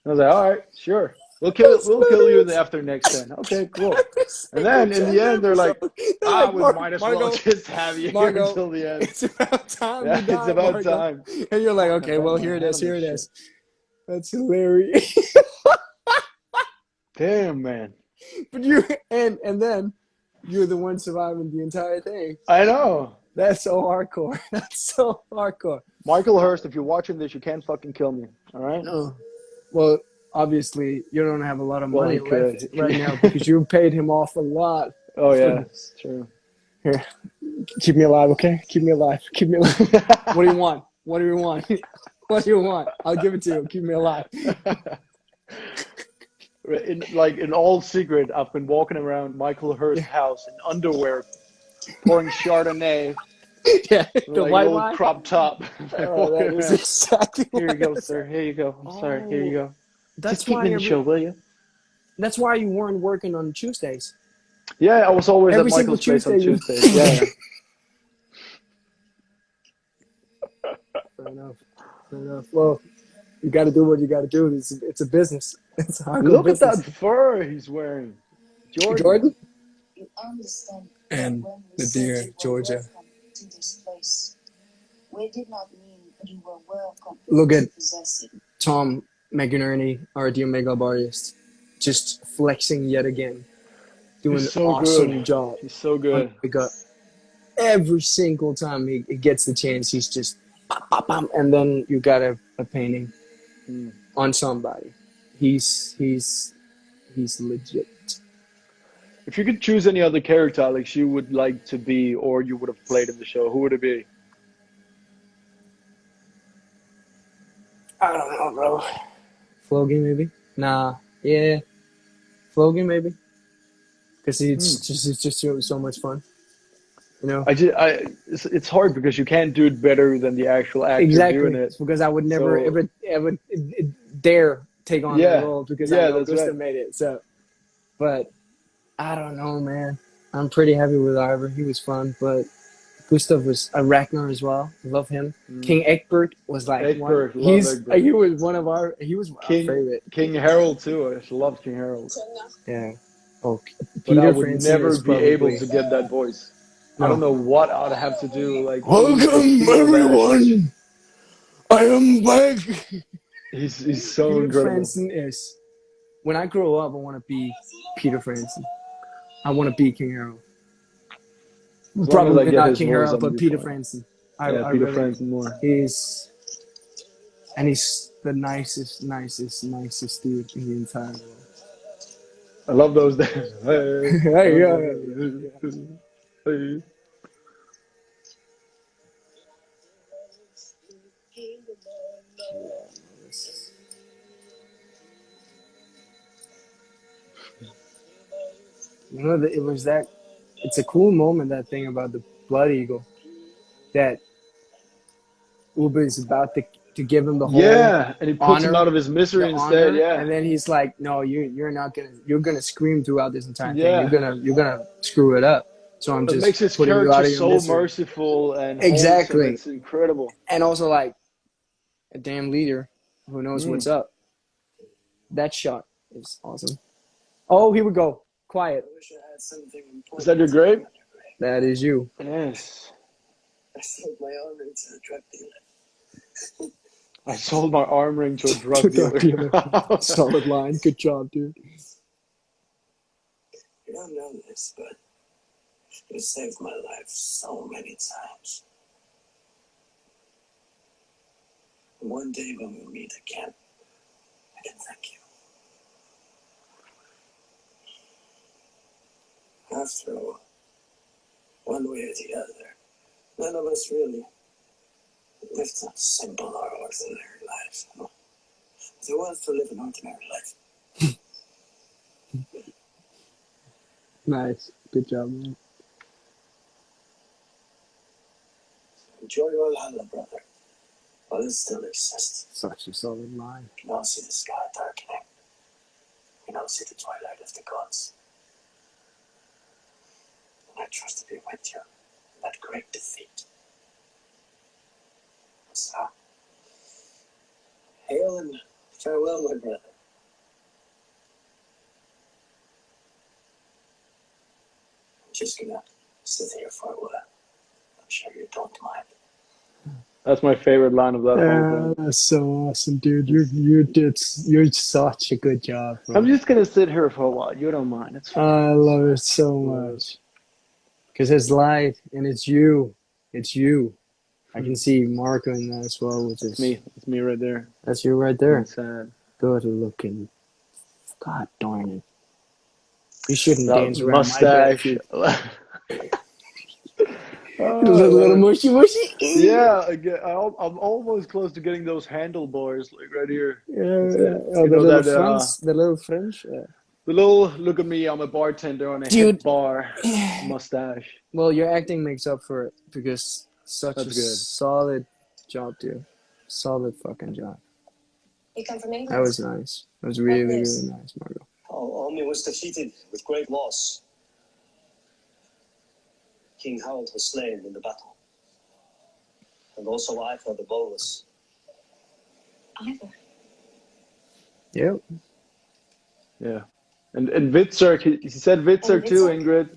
I was like, "All right, sure. We'll kill you after next 10." Okay, cool. And then in the end, they're like, "We might as well just have you here until the end." It's about time. Yeah, it's about time. And you're like, "Okay, well, here it is. That's hilarious." Damn, man. But you and then you're the one surviving the entire thing. I know. That's so hardcore. That's so hardcore. Michael Hurst, if you're watching this, you can't fucking kill me. All right? No. Well, obviously you don't have a lot of Well, money he left could. right now because you paid him off a lot. Oh, yeah. It's true. Here, keep me alive, okay? Keep me alive. Keep me alive. What do you want? What do you want? What do you want? I'll give it to you. Keep me alive. In all secret, I've been walking around Michael Hurst's house in underwear, pouring Chardonnay, Yeah, the like a white little wine. crop top. Oh, that is exactly. Here you what go, it is. sir. Here you go. I'm sorry. Here you go. That's Just keep why me in the show, will you? That's why you weren't working on Tuesdays. Yeah, I was always Every at single Michael's place on Tuesday Tuesdays. Yeah. Fair enough. Fair enough. Well, you got to do what you got to do. It's a business. It's a hardcore Look at business. that fur he's wearing. Jordan? You understand And that when we the said dear you were Georgia. welcome to this place, we did not mean you were welcome Look to at possess it. Tom McInerney, our dear makeup artist, just flexing yet again. Doing He's an so awesome good. job He's so on good. makeup. Every single time he gets the chance, he's just pop, pop, pop, and then you got a painting on somebody. He's legit. If you could choose any other character, Alex, you would like to be or you would have played in the show, who would it be? I don't know, bro. Flogan, maybe? Nah. Yeah. Flogan, maybe? Because it's just so much fun. You know? It's hard because you can't do it better than the actual actor doing Exactly. it. It's because I would never So- ever dare take on that role because I know that's Gustav right. made it. So, but I don't know, man. I'm pretty happy with Ivor. He was fun, but Gustav was a Ragnar as well. Love him. King Egbert was like Egbert, one. love Egbert. He was one of our. He was our favorite. King Harold too. I love King Harold. Yeah. Oh, But I Peter would Franson never is be able probably. to get that voice. No. I don't know what I'd have to do. Like Welcome everyone. I am back. He's so Peter incredible. Franson is. When I grow up, I want to be Peter Franson. I want to be King Harold. As long as I Probably get not his King voice, Harold, I'm gonna but be Peter fine. Franson. Yeah, Peter Franson more. He's the nicest dude in the entire world. I love those days. Hey. You know, it was that. It's a cool moment, that thing about the Blood Eagle, that Uber is about to give him the whole Yeah, and he puts him honor, out of his misery the instead. honor, Yeah, and then he's like, "No, you're gonna scream throughout this entire thing. Yeah. You're gonna screw it up. So I'm that just makes his putting you out character of your so misery." merciful and Exactly. wholesome. It's incredible. And also like a damn leader who knows what's up. That shot is awesome. Oh, here we go. Quiet. Is that your grave? That is you. Yes. I sold my arm into a drug dealer. I sold my arm ring to a drug dealer. Solid line. Good job, dude. You don't know this, but you saved my life so many times. One day when we meet again, I can thank you. After all, one way or the other, none of us really lived a simple or ordinary life. There was to live an ordinary life. Nice. Good job, man. Enjoy Valhalla, brother, while it still exists. Such a solid line. You can all see the sky darkening. You can all see the twilight of the gods. And I trust to be with you in that great defeat. So, hail and farewell, my brother. I'm just gonna sit here for a while. I'm sure you don't mind. That's my favorite line of that whole thing. That's so awesome, dude. You're such a good job, I'm bro. just gonna sit here for a while. You don't mind. It's fine. I love it so much. Because it's light and it's you. It's you. I can see Marco in that as well, which is Me. It's me right there. That's you right there. It's sad. Good looking. God darn it. You shouldn't That dance around my bed if mustache. you little mushy mushy. Yeah, I'm almost close to getting those handlebars, like right here. That's it. Oh, You the know little that French, the little French. the little look at me. I'm a bartender on a Dude. hip bar mustache. Well, your acting makes up for it because such That's a good. solid job, dude. Solid fucking job. You come from England? That was nice. That was really, really nice, Marco. Army was defeated with great loss. King Harold was slain in the battle. And also Ivar the Bowless. Ivar? Yep. Yeah. And Witzer, he said Witzer too, Ingrid.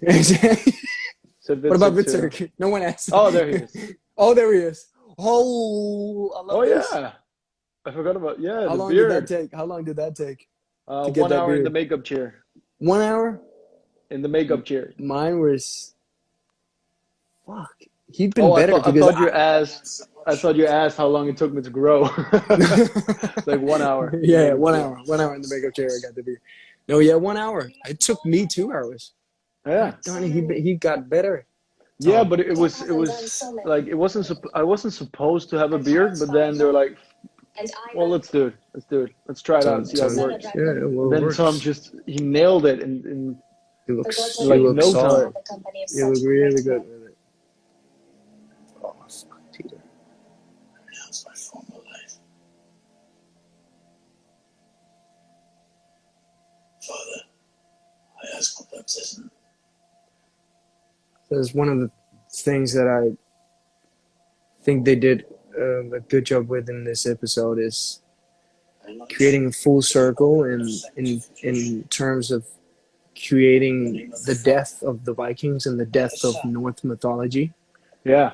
Said Witzer What about too. Witzer? No one asked. Oh, there he is. Oh, there he is. Oh, I love this. Yeah. I forgot about How the long beard. did that take? How long did that take? To get 1 that hour in beard? the makeup chair. 1 hour? In the makeup chair. Mine was. Fuck. He'd been Oh, better I because thought you asked. I thought you asked how long it took me to grow. Like 1 hour. Yeah, 1 hour. 1 hour in the makeup chair. I got the beard. No, yeah, 1 hour. It took me 2 hours. Yeah. Darn it, he got better. Yeah, but it was like it wasn't. I wasn't supposed to have a beard, but then they were like, "Well, let's do it. Let's do it. Let's try it out and see how it works." Yeah, well, And it then works. Tom he nailed it in He looks like no solid. time. You look really good with it. Oh, fuck, Peter. How's my former life? Father, I ask for baptism. That's one of the things that I think they did a good job with in this episode is creating a full circle in terms of creating the death of the Vikings and the death of Norse mythology Yeah.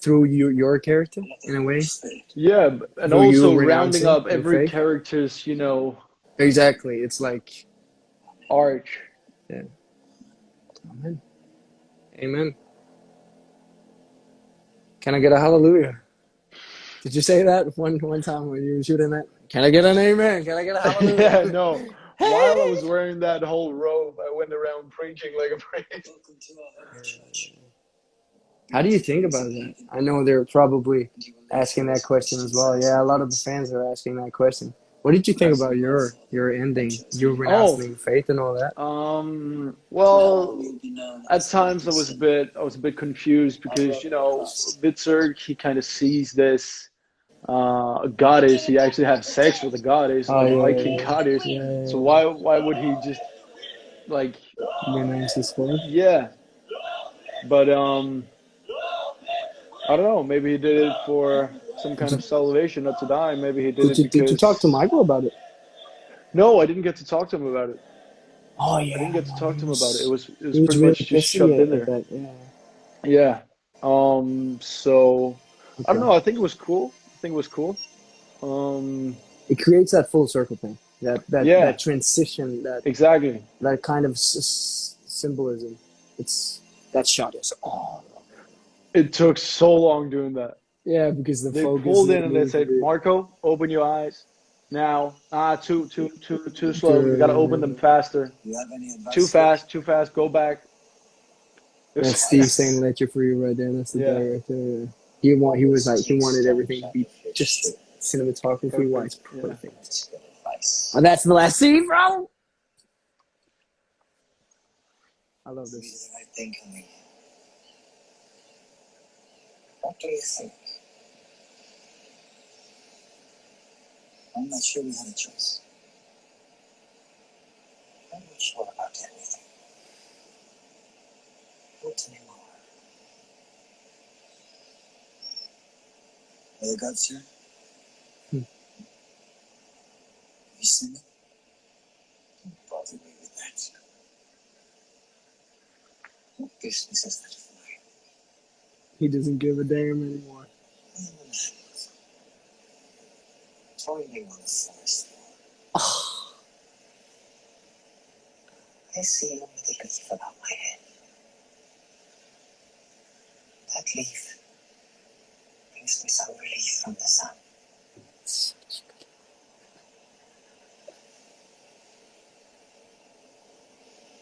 through your character in a way. Yeah, and Through you also rounding renouncing up your every faith. character's, Exactly. It's like arch. yeah. Amen. Amen. Can I get a hallelujah? Did you say that one time when you were shooting that? Can I get an amen? Can I get a hallelujah? Yeah, no. While I was wearing that whole robe, I went around preaching like a priest. How do you think about that? I know they're probably asking that question as well. Yeah, a lot of the fans are asking that question. What did you think about your ending, you renouncing faith and all that? Well, at times I was a bit confused because Witzer, he kind of sees this goddess. He actually had sex with a goddess, a Viking goddess. So why would he just like Renounce his faith? Yeah, but I don't know. Maybe he did it for some kind of salvation, not to die. Maybe he did it because. Did you talk to Michael about it? No, I didn't get to talk to him about it. Oh yeah, I didn't get to talk to him about it. It was he was pretty really much just pissy shoved in at there. that. Yeah. So I don't Okay. know. I think it was cool. It creates that full circle thing. That transition. Exactly. That kind of symbolism. That shot is all. It took so long doing that. Yeah, because They focus pulled in and they said, "Marco, open your eyes now." Too slow. We gotta open them faster. Too fast. Go back. That's Steve saying "Let you free" right there. That's the guy right there. He wanted everything to be just cinematography wise perfect. Yeah. And that's the last scene, bro. I love this. What do you think? I'm not sure we had a choice. I'm not sure about anything. Not anymore. Are the gods here? Have you seen them? Don't bother me with that. What business is that of mine? He doesn't give a damn anymore. am a man toiling on the forest floor. Oh, I see only the leaf above my head. That leaf brings me some relief from the sun.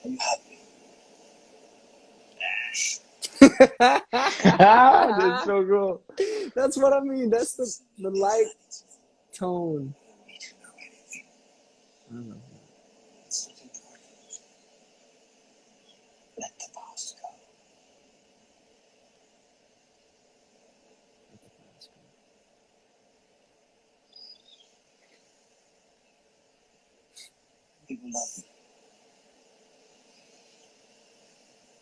Are you happy? That's so cool. that's what I mean. That's the light tone. You need to know anything. It's not important. Let the past go. People love me.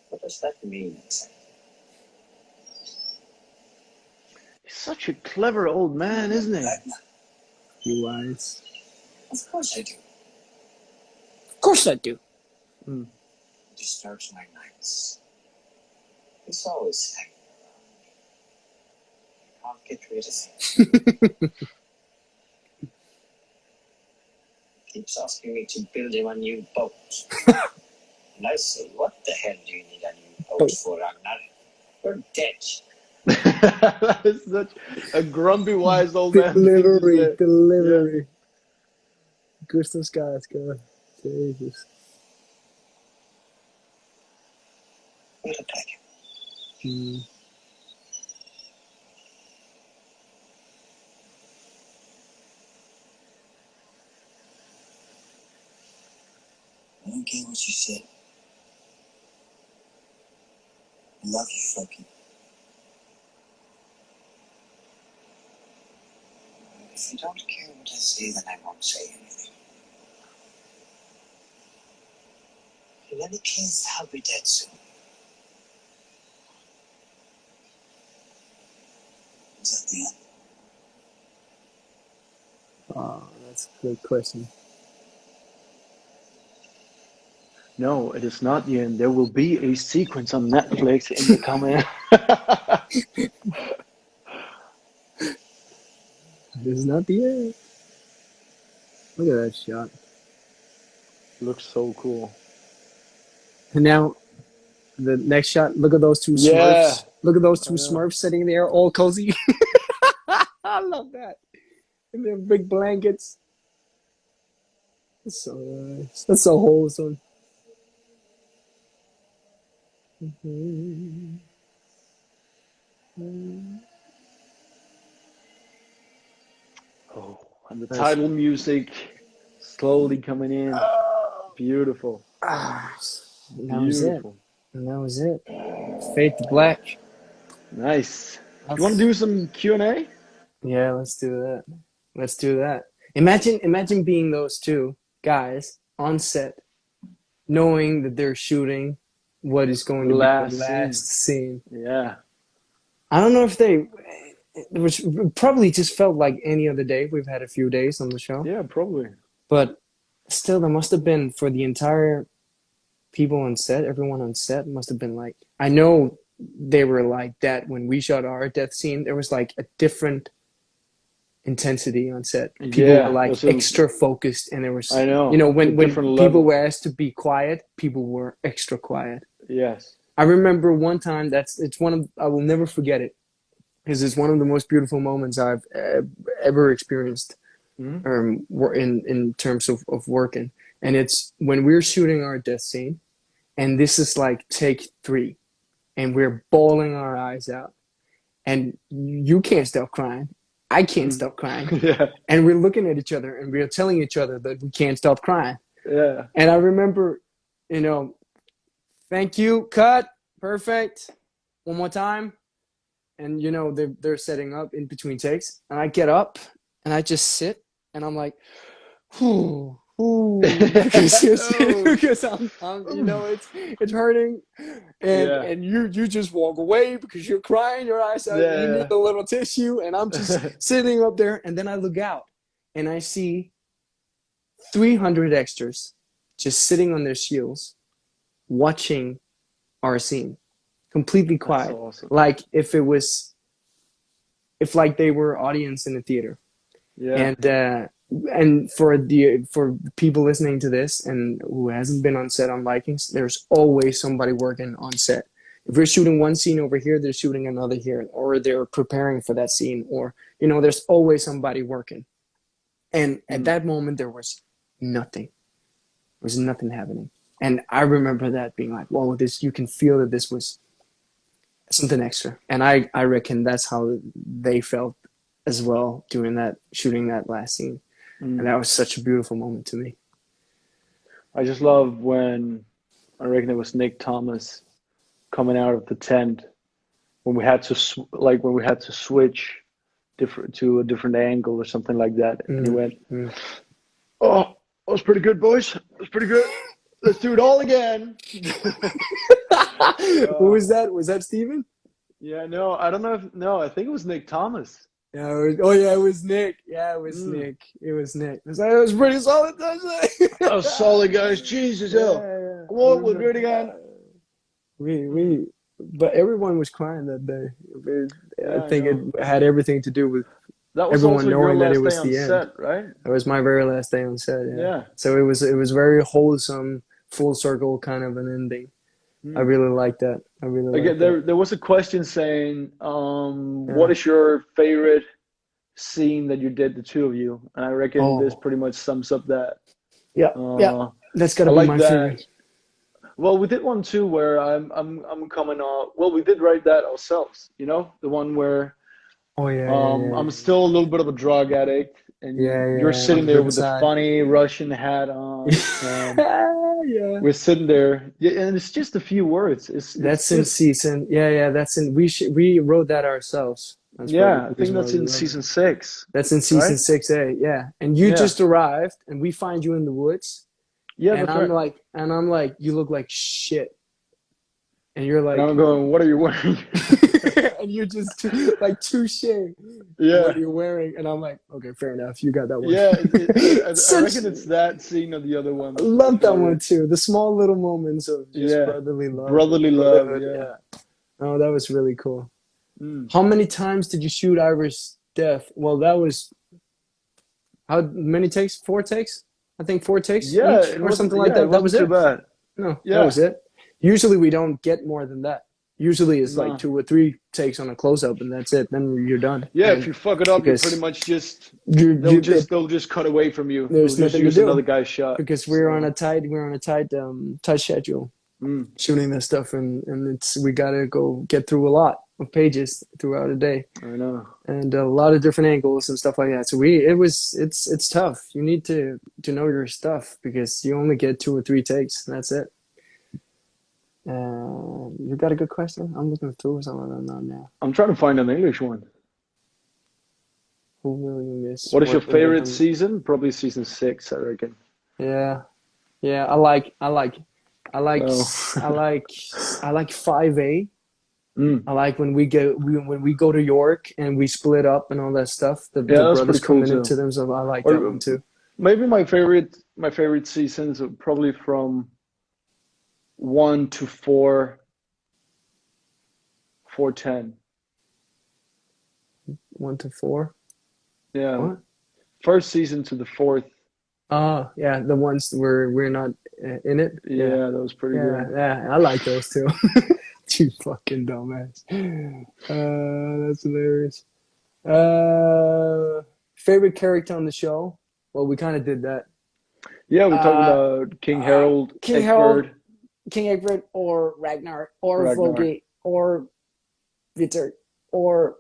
What does that mean exactly? He's such a clever old man, isn't he? You wise. Of course I do. Of course I do. It disturbs my nights. It's always hanging around me. I can't get rid of it. Keeps asking me to build him a new boat. And I say, what the hell do you need a new boat for, Ragnar? You're dead. That is such a grumpy, wise old man. Delivery. Gustav Skarsgård. Jesus. You look like him. I don't care what you said. I love you, Floki. If you don't care what I say, then I won't say anything. In any case, I'll be dead soon. Is that the end? Oh, that's a good question. No, it is not the end. There will be a sequence on Netflix in the coming. This is not the end. Look at that shot. Looks so cool. And now, the next shot, look at those two Yeah. Smurfs. Look at those two I know. Smurfs sitting there all cozy. I love that. In their big blankets. That's so nice. That's so wholesome. Oh, and the title music slowly coming in. Beautiful. And that was it. Beautiful. And that was it. Fade to black. Nice. You want to do some Q&A? Yeah, let's do that. Let's do that. Imagine being those two guys on set, knowing that they're shooting what is going to be the last scene. Yeah. I don't know if it was probably just felt like any other day. We've had a few days on the show. Yeah, probably. But still, there must have been, for the entire people on set, everyone on set must have been like, I know they were like that when we shot our death scene. There was like a different intensity on set. People were like extra focused, and there was, I know, when people were asked to be quiet, people were extra quiet. Yes. I remember one time I will never forget it, because it's one of the most beautiful moments I've ever experienced in terms of working. And it's when we're shooting our death scene, and this is like take 3, and we're bawling our eyes out, and you can't stop crying. I can't stop crying. Yeah. And we're looking at each other, and we're telling each other that we can't stop crying. Yeah. And I remember, thank you, cut, perfect, one more time. And, they're setting up in between takes. And I get up, and I just sit, and I'm like, whew, because I'm it's hurting, and you just walk away because you're crying your eyes out. You need a little tissue, and I'm just sitting up there, and then I look out, and I see 300 extras just sitting on their shields, watching our scene, completely quiet, awesome. like if it was if like they were audience in the theater. Yeah. And for people listening to this and who hasn't been on set on Vikings, there's always somebody working on set. If we're shooting one scene over here, they're shooting another here, or they're preparing for that scene, or there's always somebody working. And at that moment, there was nothing. There was nothing happening. And I remember that being like, "Whoa, this!" You can feel that this was something extra. And I reckon that's how they felt as well doing that, shooting that last scene. And that was such a beautiful moment to me. I just love when, I reckon it was Nick Thomas coming out of the tent when we had to switch to a different angle or something like that. And he went, "Oh, that was pretty good, boys. That was pretty good. Let's do it all again." Who was that? Was that Steven? Yeah, no, I don't know no, I think it was Nick Thomas. Yeah, it was Nick. Yeah, it was Nick. It was Nick. It was pretty solid, Thursday. That was solid, guys. Jesus, hell. Yeah. Come on, we'll do it again. But everyone was crying that day. I think it had everything to do with that was everyone also knowing your that it last was day the on end. set, right? It was my very last day on set. Yeah. So it was very wholesome, full circle kind of an ending. I really liked that. There was a question saying, what is your favorite scene that you did, the two of you? And I reckon this pretty much sums up that. Yeah, that's gotta be my favorite. Well, we did one too where I'm coming off. Well, we did write that ourselves. The one where I'm still a little bit of a drug addict, and you're sitting there with the funny Russian hat on. We're sitting there, and it's just a few words. That's in season. That's in. We wrote that ourselves. I think that's in season 6. That's in season 6A. Yeah, and you just arrived, and we find you in the woods. Yeah, and I'm like, you look like shit. And you're like, and I'm going, what are you wearing? And you're just touche. Yeah. What you're wearing. And I'm like, okay, fair enough. You got that one. Yeah, I reckon it's that scene or the other one. I love that one too. The small little moments of just brotherly love. Brotherly love, yeah. Oh, that was really cool. How many times did you shoot Iris' death? Well, that was, how many takes? 4 takes? I think 4 takes each, or something like that. That was it? Too bad. No, that was it. Usually we don't get more than that. Usually it's like 2 or 3 takes on a close-up, and that's it. Then you're done. Yeah, and if you fuck it up, you're pretty much just they'll just cut away from you. There's nothing to do. Another guy's shot because we're on a tight schedule shooting this stuff, and we gotta go get through a lot of pages throughout a day. I know, and a lot of different angles and stuff like that. So it's tough. You need to know your stuff because you only get 2 or 3 takes, and that's it. You got a good question? I'm looking through some of them now. I'm trying to find an English one. Who will you miss? What is your favorite season? Probably season 6, I reckon. Yeah. I like 5A. I like when we go to York and we split up and all that stuff. The brothers coming into them, so I like that one too. Maybe my favorite seasons are probably from 1 to 410. 1 to 4. Yeah. What? First season to the 4th. Oh, yeah, the ones where we're not in it. Yeah, that was pretty good. Yeah, I like those too. You fucking dumbass. That's hilarious. Favorite character on the show? Well, we kind of did that. Yeah, we talked about King Harold, King Egbert, or Ragnar, or Högh, or Vitter, or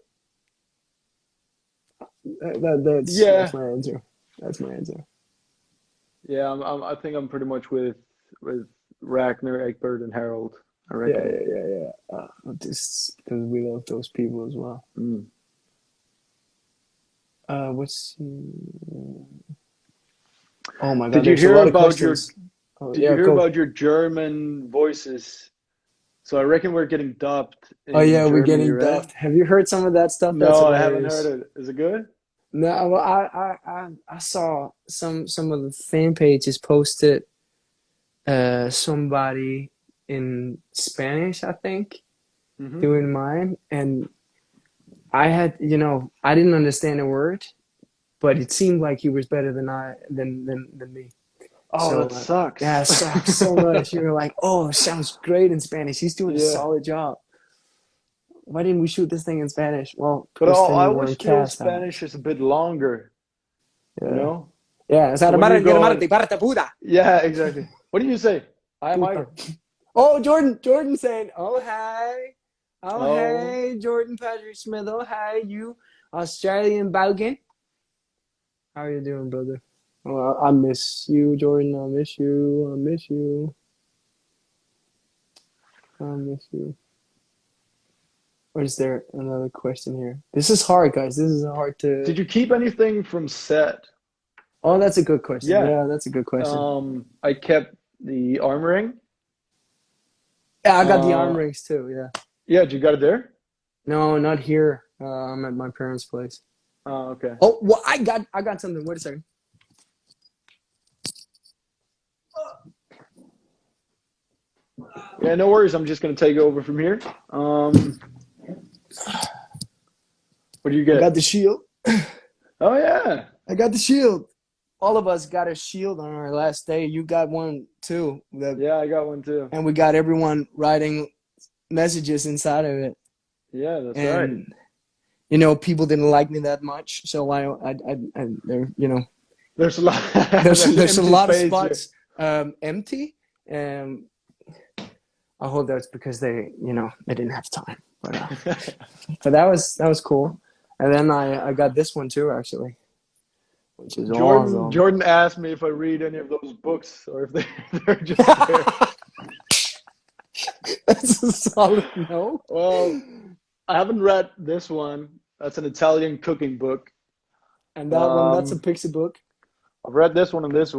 that's my answer. That's my answer. Yeah, I think I'm pretty much with Ragnar, Egbert, and Harold. I reckon. Yeah. Just because we love those people as well. Oh my God! Did you hear about your German voices? So I reckon we're getting dubbed. We're getting dubbed. Have you heard some of that stuff? No, I haven't heard it. Is it good? No, well, I saw some of the fan pages posted somebody in Spanish, I think, doing mine, and I had, I didn't understand a word, but it seemed like he was better than me. Oh, So that sucks. yeah, it sucks so much. You were like, oh, sounds great in Spanish. He's doing a Yeah. solid job. Why didn't we shoot this thing in Spanish? Well, But because then I you always weren't feel cast out. Spanish is a bit longer, you Yeah. know? Yeah. So when you go in, yeah, exactly. What do you say? I am Puta. Ivor. Oh, Jordan saying, oh, hey. Oh, Oh, hey, Jordan Patrick Smith. Oh, hey, you Australian bogan. How are you doing, brother? Oh, I miss you, Jordan. I miss you. I miss you. I miss you. Or is there another question here? This is hard, guys. This is hard to. did you keep anything from set? Oh, that's a good question. Yeah. Yeah, that's a good question. I kept the arm ring. Yeah, I got the arm Uh, rings too. Yeah. yeah, you got it there? No, not here. I'm at my parents' place. Oh, okay. Oh, well, I got something. Wait a second. Yeah, no worries. I'm just gonna take over from here. What do you I got get? the shield. Oh yeah. I got the shield. All of us got a shield on our last day. You got one too. Yeah, I got one too. And we got everyone writing messages inside of it. Yeah, that's right. And people didn't like me that much, so I there, There's a lot. there's a empty lot of space spots empty. I hope that's because they didn't have time. But but that was cool. And then I got this one too, actually, which is awesome. Jordan asked me if I read any of those books or if they're just there. That's a solid no. Well, I haven't read this one. That's an Italian cooking book. And that one, that's a pixie book. I've read this one, and this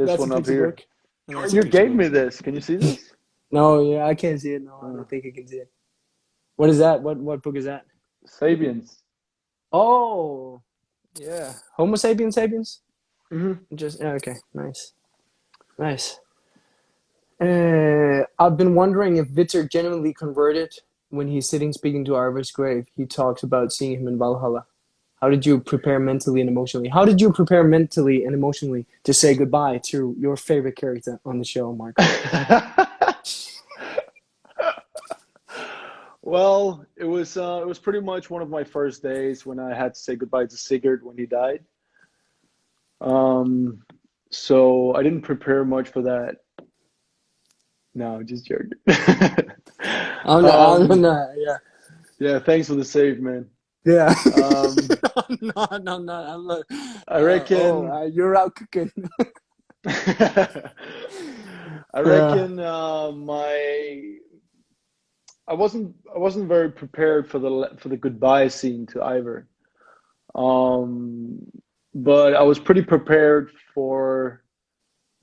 That's one a up pixie here. book. And Jordan, you gave me this. Can you see this? No, yeah, I can't see it. No, I don't think I can see it. What is that? What book is that? Sapiens. Oh, yeah. Homo sapiens sapiens? Mm-hmm. Okay, nice. I've been wondering if Witzer genuinely converted when he's sitting speaking to Ivar's grave. He talks about seeing him in Valhalla. How did you prepare mentally and emotionally? How did you prepare mentally and emotionally to say goodbye to your favorite character on the show, Mark? Well, it was pretty much one of my first days when I had to say goodbye to Sigurd when he died. So I didn't prepare much for that. No, just joking. I'm not. Yeah. Yeah, thanks for the save, man. Yeah. No. No. I reckon. You're out cooking. I reckon I wasn't very prepared for the goodbye scene to Ivor. But I was pretty prepared for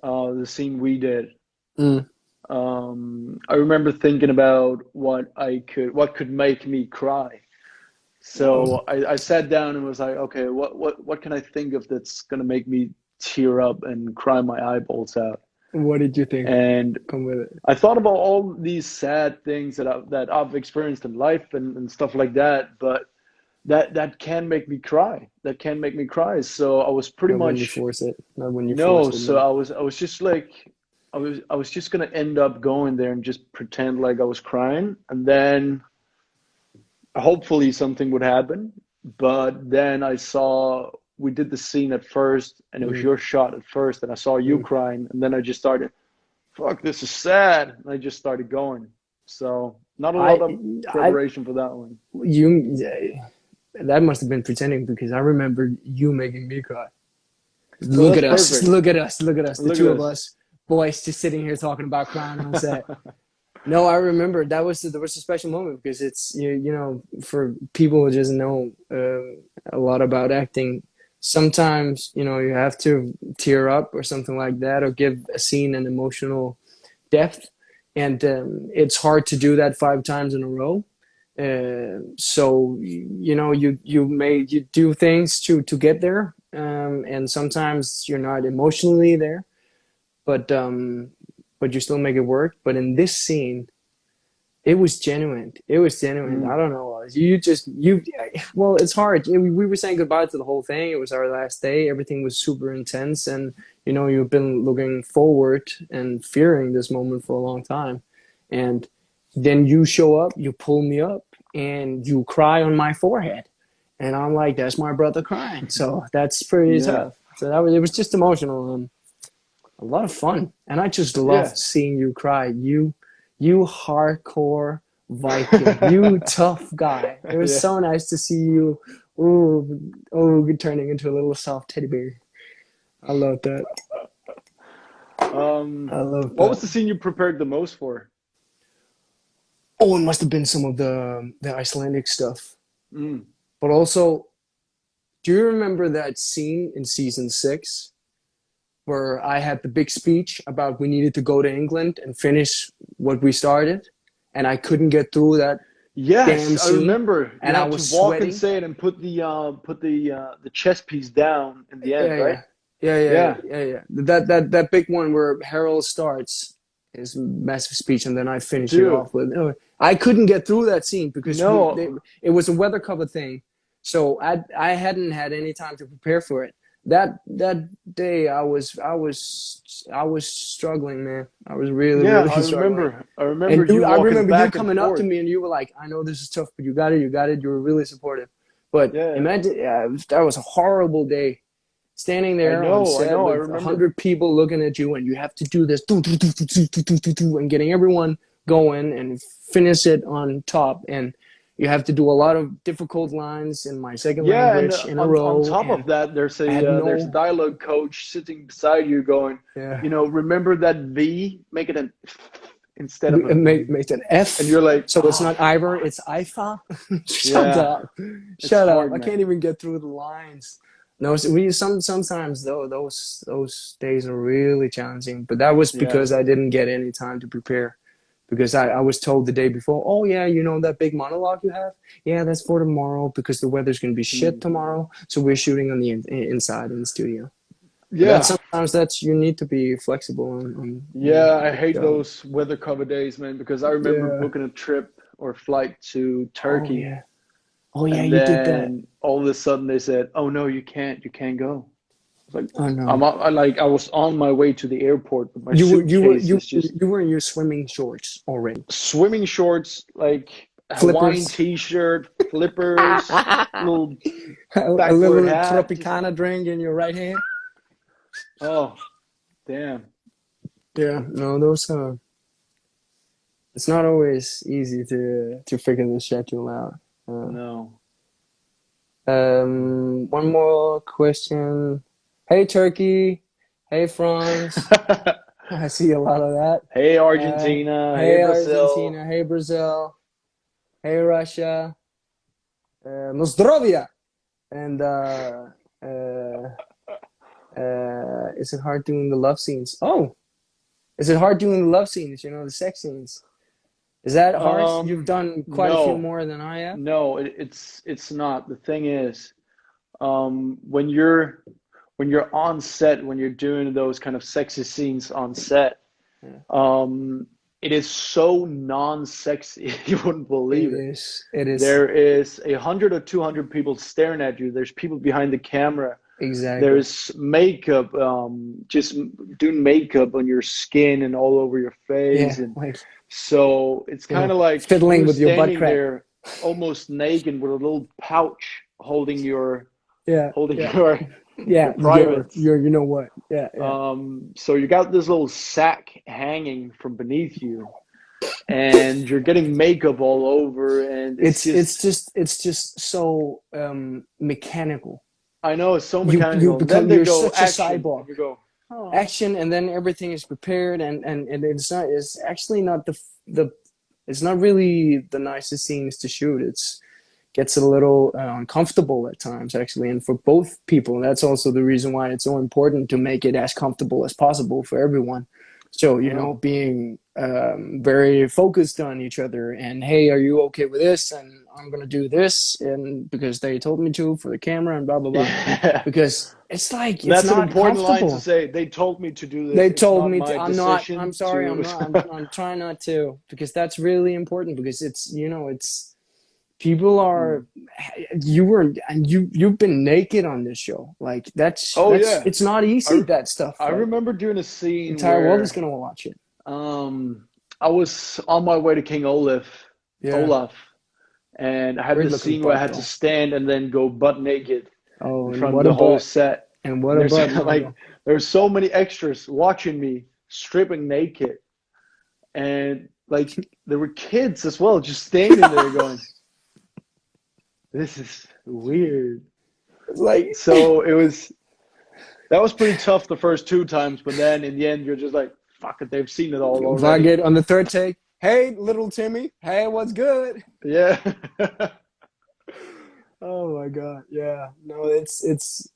the scene we did. I remember thinking about what could make me cry. So I sat down and was like, okay, what can I think of that's gonna make me tear up and cry my eyeballs out? What did you think? And Come with it. I thought about all these sad things that I've experienced in life and stuff like that, but that can make me cry. That can make me cry. So I was pretty Not much when you force it. Not when you no. force it. So I was just like I was just gonna end up going there and just pretend like I was crying, and then hopefully something would happen. But then I saw we did the scene at first, and it was your shot at first, and I saw you crying, and then I just started, fuck, this is sad, and I just started going. So not a lot of preparation for that one. That must have been pretending, because I remember you making me cry. Look at us, the two of us boys just sitting here talking about crying on set. No, I remember there was a special moment, because it's for people who just know a lot about acting. Sometimes you have to tear up or something like that, or give a scene an emotional depth, and it's hard to do that 5 times in a row. So you do things to get there, and sometimes you're not emotionally there, but you still make it work. But in this scene, It was genuine. It was genuine. I don't know. Well, it's hard. We were saying goodbye to the whole thing. It was our last day. Everything was super intense. And, you've been looking forward and fearing this moment for a long time. And then you show up, you pull me up, and you cry on my forehead. And I'm like, that's my brother crying. So that's pretty tough. So it was just emotional and a lot of fun. And I just loved seeing you cry. You hardcore Viking, you tough guy. It was so nice to see you, turning into a little soft teddy bear. I love that. I love that. What was the scene you prepared the most for? Oh, it must have been some of the Icelandic stuff. Mm. But also, do you remember that scene in season 6? Where I had the big speech about we needed to go to England and finish what we started, and I couldn't get through that. Damn scene, I remember. And I was walk sweating. and say it and put the chess piece down in the end, right? Yeah. That big one where Harold starts his massive speech, and then I finish it off with. I couldn't get through that scene because it was a weather cover thing, so I hadn't had any time to prepare for it. That day I was struggling, man. I was really struggling. I remember you coming up to me and you were like, I know this is tough, but you got it. You were really supportive. But imagine that was a horrible day. Standing there on set with 100 people looking at you, and you have to do this and getting everyone going and finish it on top. And you have to do a lot of difficult lines in my second language in a row. On top of that, there's a dialogue coach sitting beside you going, remember that V, make it an instead of make it an F. And you're like, so it's not Ivor, it's Ifa. Shut up. I can't even get through the lines. No, sometimes though those days are really challenging, but that was because I didn't get any time to prepare. Because I was told the day before, that big monologue you have? Yeah, that's for tomorrow because the weather's going to be shit tomorrow. So we're shooting on the inside in the studio. Yeah. Sometimes you need to be flexible. I hate those weather cover days, man, because I remember booking a trip or flight to Turkey. Oh, yeah, you did that. All of a sudden they said, oh, no, you can't go. Like, oh, no. I was on my way to the airport, but my you suitcase were in your swimming shorts already. Swimming shorts, like Hawaiian t-shirt, flippers, a little hat. Tropicana drink in your right hand. Oh, damn. Yeah, no, those it's not always easy to figure the schedule out. No. One more question. Hey, Turkey. Hey, France. I see a lot of that. Hey, Argentina. Hey, Brazil. Argentina. Hey, Brazil. Hey, Russia. Nostrovia. And is it hard doing the love scenes? Oh, is it hard doing the love scenes? The sex scenes. Is that hard? You've done quite a few more than I have. No, it's not. The thing is, when you're on set, when you're doing those kind of sexy scenes on set, it is so non-sexy. You wouldn't believe it. It is. There is 100 or 200 people staring at you. There's people behind the camera. Exactly. There's makeup, just doing makeup on your skin and all over your face. So it's kind of like fiddling with your butt crack. There, almost naked with a little pouch holding your privates. Your you know what? Yeah. So you got this little sack hanging from beneath you, and you're getting makeup all over, and it's just so mechanical. I know, it's so mechanical. You're such a cyborg. You go action, and then everything is prepared, and it's actually not it's not really the nicest scenes to shoot. It's gets a little uncomfortable at times, actually, and for both people. And that's also the reason why it's so important to make it as comfortable as possible for everyone. So, you know, being very focused on each other and, hey, are you okay with this? And I'm going to do this. And because they told me to for the camera and blah, blah, blah. Yeah. Because it's like, it's That's an not important line comfortable. to say. They told me to do this. They It's told not me my to, decision. I'm sorry, to... I'm not, I'm trying not to, because that's really important because it's, you know, it's, people are, you've been naked on this show. Like yeah. it's not easy, that stuff. I like, remember doing a scene the entire where world is going to watch it. I was on my way to King Olaf, and I had Great this looking scene where I butt, had though. to stand and then go butt naked Oh, in and front of what a the whole butt. set. And what a There's butt, like Margo. there's so many extras watching me stripping naked, and like there were kids as well just standing there going, "This is weird." Like, So that was pretty tough the first 2 times, but then in the end you're just like, "Fuck it, they've seen it all already." Vagit on the third take. Hey, little Timmy. Hey, what's good? Yeah. Oh my God. Yeah. No, it's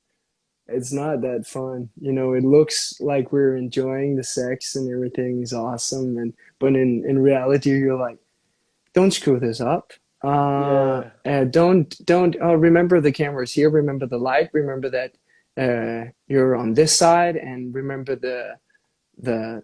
not that fun. You know, it looks like we're enjoying the sex and everything is awesome, but in reality, you're like, don't screw this up. Don't. Oh, remember the cameras here. Remember the light. Remember that you're on this side, and remember the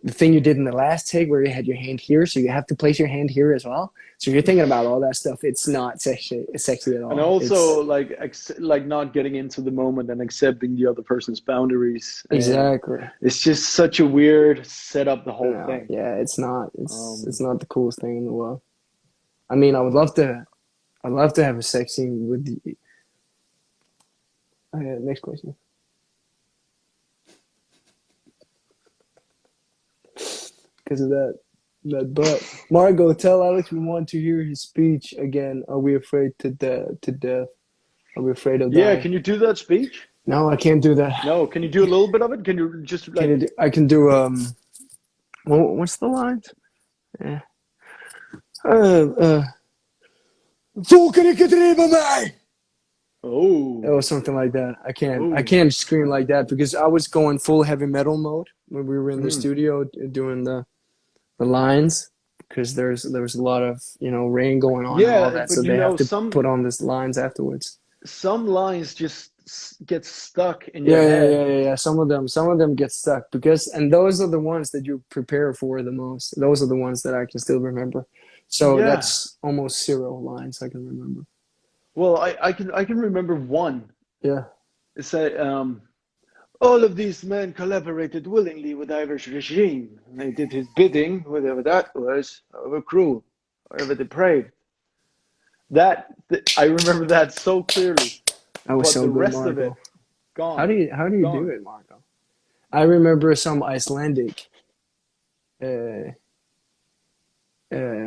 thing you did in the last take where you had your hand here, so you have to place your hand here as well. So you're thinking about all that stuff. It's not sexy at And all. also like not getting into the moment and accepting the other person's boundaries. And Exactly. it's just such a weird setup, the whole No, thing. yeah, it's not. It's not the coolest thing in the world. I mean, I'd love to have a sex scene with the. Next question. Because of that butt. Margo, tell Alex we want to hear his speech again. Are we afraid to death? Are we afraid of dying? Can you do that speech? No, I can't do that. No, can you do a little bit of it? Can you just like... I can do what's the lines? Yeah. Oh. Or something like that. I can't scream like that because I was going full heavy metal mode when we were in the studio doing the lines, because there was a lot of, you know, rain going on and all that, but so they have to put on these lines afterwards. Some lines just get stuck in your head. Yeah. Some of them get stuck and those are the ones that you prepare for the most. Those are the ones that I can still remember. So that's almost 0 lines I can remember. Well, I can remember one. Yeah. It said, all of these men collaborated willingly with Irish regime. They did his bidding, whatever that was, however cruel, however depraved. I remember that so clearly. That was but so the good, rest Marco. of it, gone. How do you do it, Marco? I remember some Icelandic.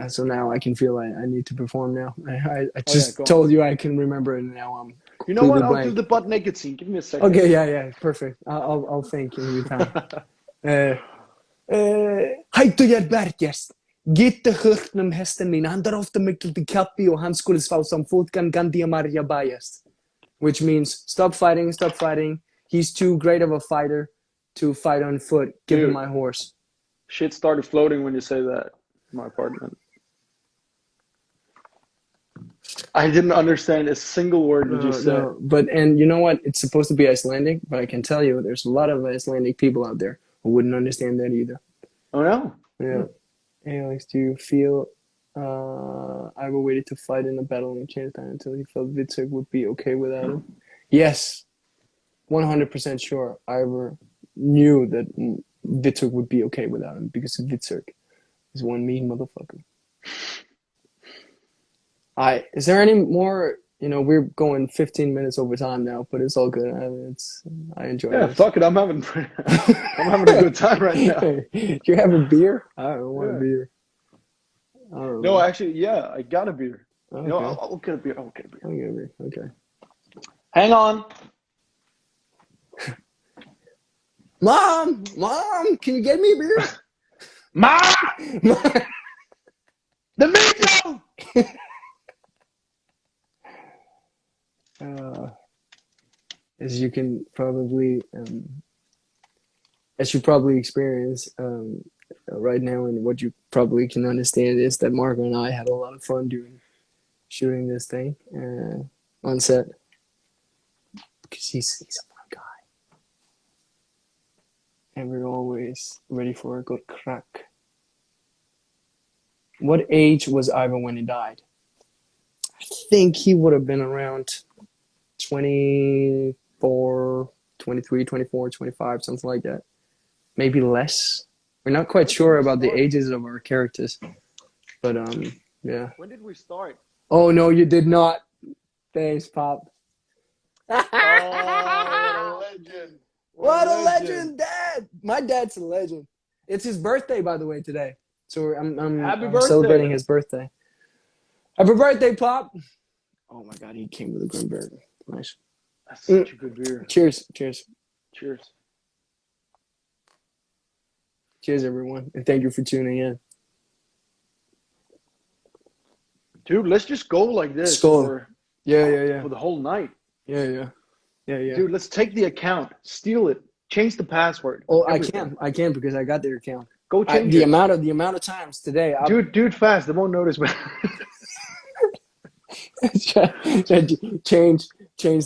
So now I can feel I need to perform now. I just told you I can remember it, and now I'm. You know what? I'll blank. do the butt naked scene. Give me a second. Okay, yeah, perfect. I'll think in your time. Hættu ég bergjast. Gitte hörnum hesten mín, hann dar ofta mikil til kappi og hann skulle svá som fotgan gandia marja bajast. Which means stop fighting. He's too great of a fighter to fight on foot. Give him my horse. Shit started floating when you say that in my apartment. I didn't understand a single word that you said. No. But, and you know what? It's supposed to be Icelandic, but I can tell you there's a lot of Icelandic people out there who wouldn't understand that either. Oh, no? Yeah. Hey, Alex, do you feel Ivor waited to fight in a battle in Afghanistan until he felt Vitzik would be okay without him? Yes. 100% sure Ivor knew that Vitzik would be okay without him because Vitzik is one mean motherfucker. Is there any more? You know, we're going 15 minutes over time now, but it's all good. I enjoy it. Yeah, fuck it. I'm having a good time right now. Do you have a beer? I don't want a beer. No, actually, yeah, I got a beer. Okay. No, I'll get a beer. I'll get a beer. Okay. Hang on. Mom, can you get me a beer? Mom! The video! As you can probably, as you probably experience, right now, and what you probably can understand is that Marco and I had a lot of fun shooting this thing on set because he's a fun guy, and we're always ready for a good crack. What age was Ivan when he died? I think he would have been around 24, 23, 24, 25, something like that. Maybe less. We're not quite sure about the ages of our characters, but yeah. When did we start? Oh no, you did not. Thanks, Pop. Oh, what a legend! What a legend, Dad! My dad's a legend. It's his birthday, by the way, today. So I'm Happy birthday. celebrating his birthday. Happy birthday, Pop! Oh my God, he came with a Grimberg. Nice. That's such a good beer. Cheers, cheers, Cheers. cheers, everyone, and thank you for tuning in. Dude, let's just go like this For the whole night. Yeah. Dude, let's take the account, steal it, change the password. Oh, everything. I can because I got their account. Go change the it. amount of times today. Dude, fast. They won't notice. But change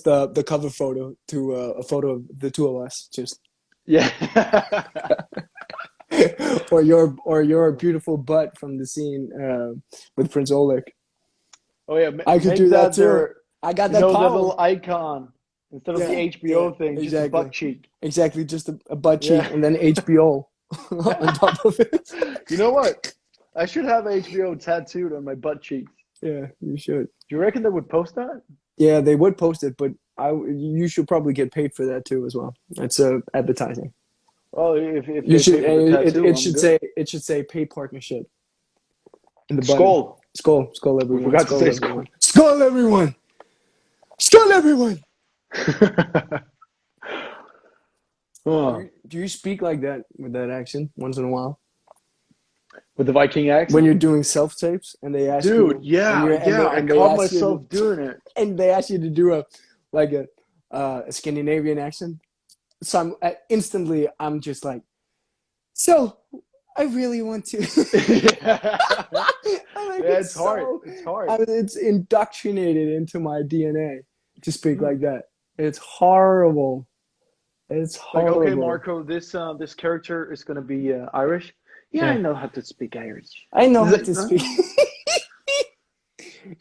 the cover photo to a photo of the two of us. Just yeah. or your beautiful butt from the scene with Prince Oleg. Oh yeah, I could do that too. I got that power. That little icon instead of the HBO thing, exactly. just a butt cheek. Exactly, just a butt cheek and then HBO on top of it. You know what? I should have HBO tattooed on my butt cheeks. Yeah, you should. Do you reckon they would post that? Yeah, they would post it, but you should probably get paid for that too as well. That's advertising. Well, if you should, tattoo, it should say paid partnership. In the Skull, everyone. We forgot to say skull. Skull, everyone. Skull, everyone. Oh. Do you speak like that with that accent once in a while? With the Viking accent? When you're doing self-tapes and they ask you... Dude, I caught myself doing it. And they ask you to do a Scandinavian accent. So instantly, I'm just like, so I really want to... It's hard. It's hard. It's indoctrinated into my DNA to speak like that. It's horrible. It's horrible. Like, okay, Marco, this character is going to be Irish. Yeah, I know how to speak Irish. I know how to speak.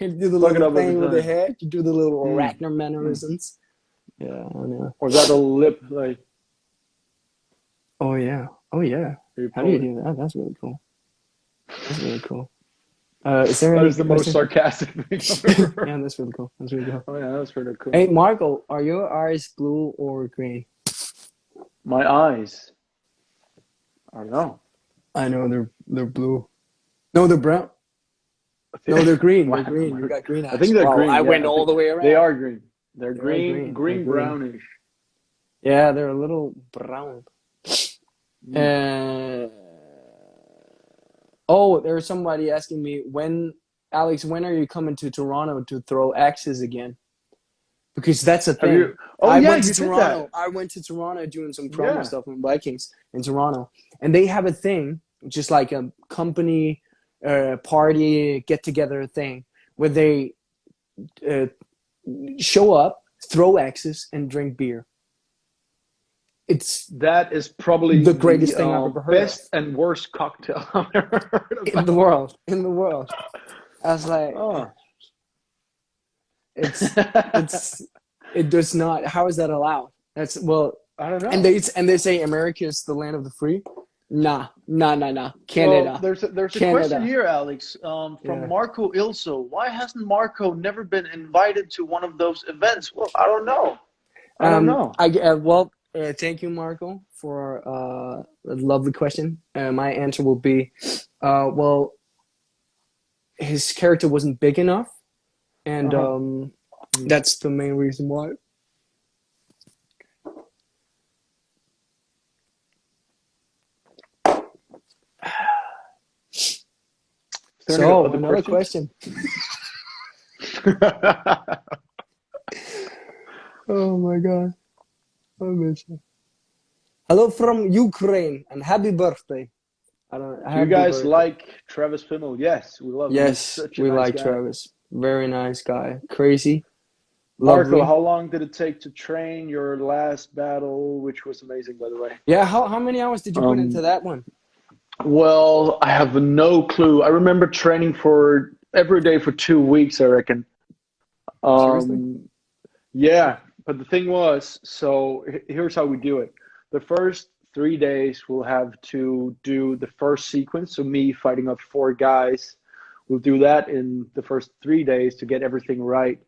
You do the little thing with the head. You do the little Arachner mannerisms. Yeah, I know. Or that a lip, like... Oh, yeah. How do you do that? That's really cool. Is there that any is the most sarcastic thing I've ever heard. Yeah, that's really cool. Oh, yeah, that's pretty cool. Hey, Marco, are your eyes blue or green? My eyes? I don't know. I know they're blue. No, they're brown. No, they're green. They're green. You got green eyes. I think they're green. I went all the way around. They are green. They're green, brownish. Yeah, they're a little brown. There's somebody asking me Alex, when are you coming to Toronto to throw axes again? Because that's a thing. I went to Toronto doing some promo stuff with Vikings in Toronto, and they have a thing, just like a company party get together thing, where they show up, throw axes, and drink beer. That is probably the greatest thing I've ever heard. Best and worst cocktail I've ever heard of. In the world. I was like, it does not. How is that allowed? I don't know. And they say America is the land of the free. Nah. Canada. Well, there's a question here, Alex, from Marco Ilsø. Why hasn't Marco never been invited to one of those events? Well, I don't know. Thank you, Marco, for a lovely question. My answer will be, his character wasn't big enough, and that's the main reason why. So, another question. Oh my God. I miss you. Hello from Ukraine and happy birthday. Do you guys like Travis Fimmel? Yes, we love him. He's Yes, such a we nice like guy. Travis. Very nice guy. Crazy. Marco, Lovely. how long did it take to train your last battle, which was amazing, by the way? Yeah, how many hours did you put into that one? Well, I have no clue. I remember training for every day for 2 weeks, I reckon. Seriously? Yeah, but the thing was, so here's how we do it. The first 3 days, we'll have to do the first sequence. So me fighting off 4 guys. We'll do that in the first 3 days to get everything right.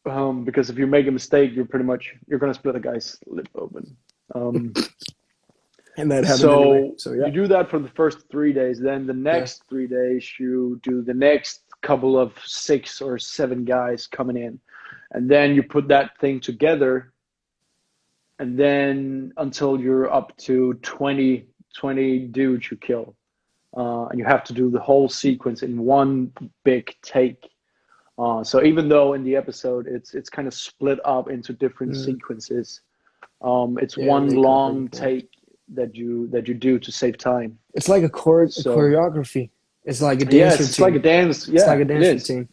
Because if you make a mistake, you're going to split a guy's lip open. And that happened So, anyway. So yeah. you do that for the first 3 days. Then the next 3 days, you do the next couple of 6 or 7 guys coming in. And then you put that thing together. And then until you're up to 20 dudes you kill. And you have to do the whole sequence in one big take. So even though in the episode it's kind of split up into different sequences, it's one long take that you do to save time. It's like a choreography. It's like a dance yes, routine. it's like a dance. Yeah, it's like a dance routine.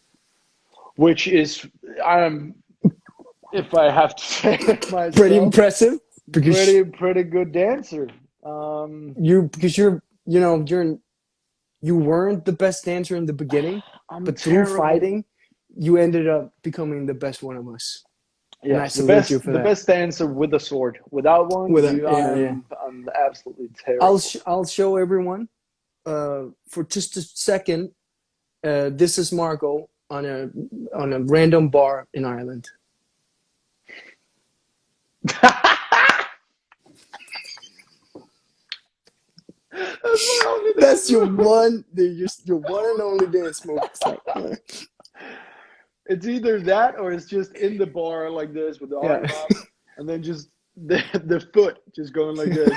Which is, if I have to say it myself, Pretty impressive. Because pretty good dancer. You weren't the best dancer in the beginning, but terrible. through fighting, you ended up becoming the best one of us. Yeah, and I salute you for the that. best dancer with a sword. Without one, I'm absolutely terrible. I'll show everyone. For just a second, this is Marco on a random bar in Ireland. That's your one and only dance move. It's either that or it's just in the bar like this with the arm up, and then just the foot just going like this.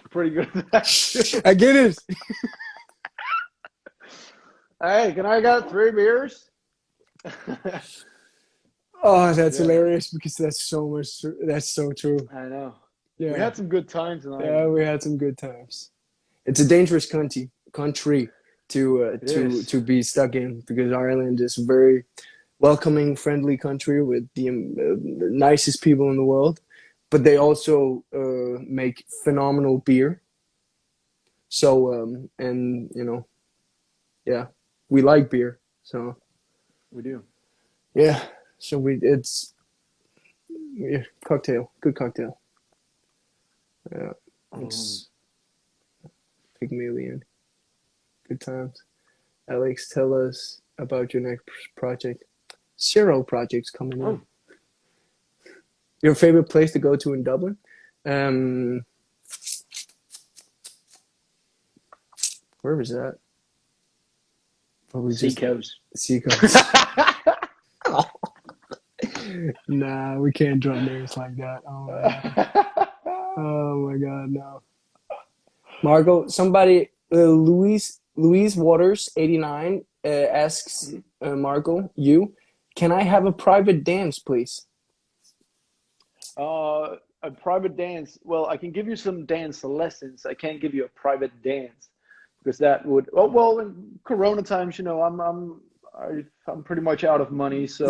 Pretty good at that. I get it. Hey, can I get 3 beers? Oh, that's hilarious because that's so true. I know. Yeah. We had some good times tonight. Yeah, we had some good times. It's a dangerous country to be stuck in because Ireland is a very welcoming, friendly country with the nicest people in the world, but they also make phenomenal beer. So we like beer. So we do. Yeah. So it's cocktail, good cocktail. Yeah, it's Pygmalion. Good times. Alex, tell us about your next project. 0 projects coming in. Your favorite place to go to in Dublin? Where was that? Probably Seacoast. Seacoast. Nah, we can't draw names like that. Oh my god, no. Marco, somebody, Louise Waters 89 asks Marco, can I have a private dance, please? A private dance. Well, I can give you some dance lessons. I can't give you a private dance because that would. Well, in Corona times, I'm pretty much out of money, so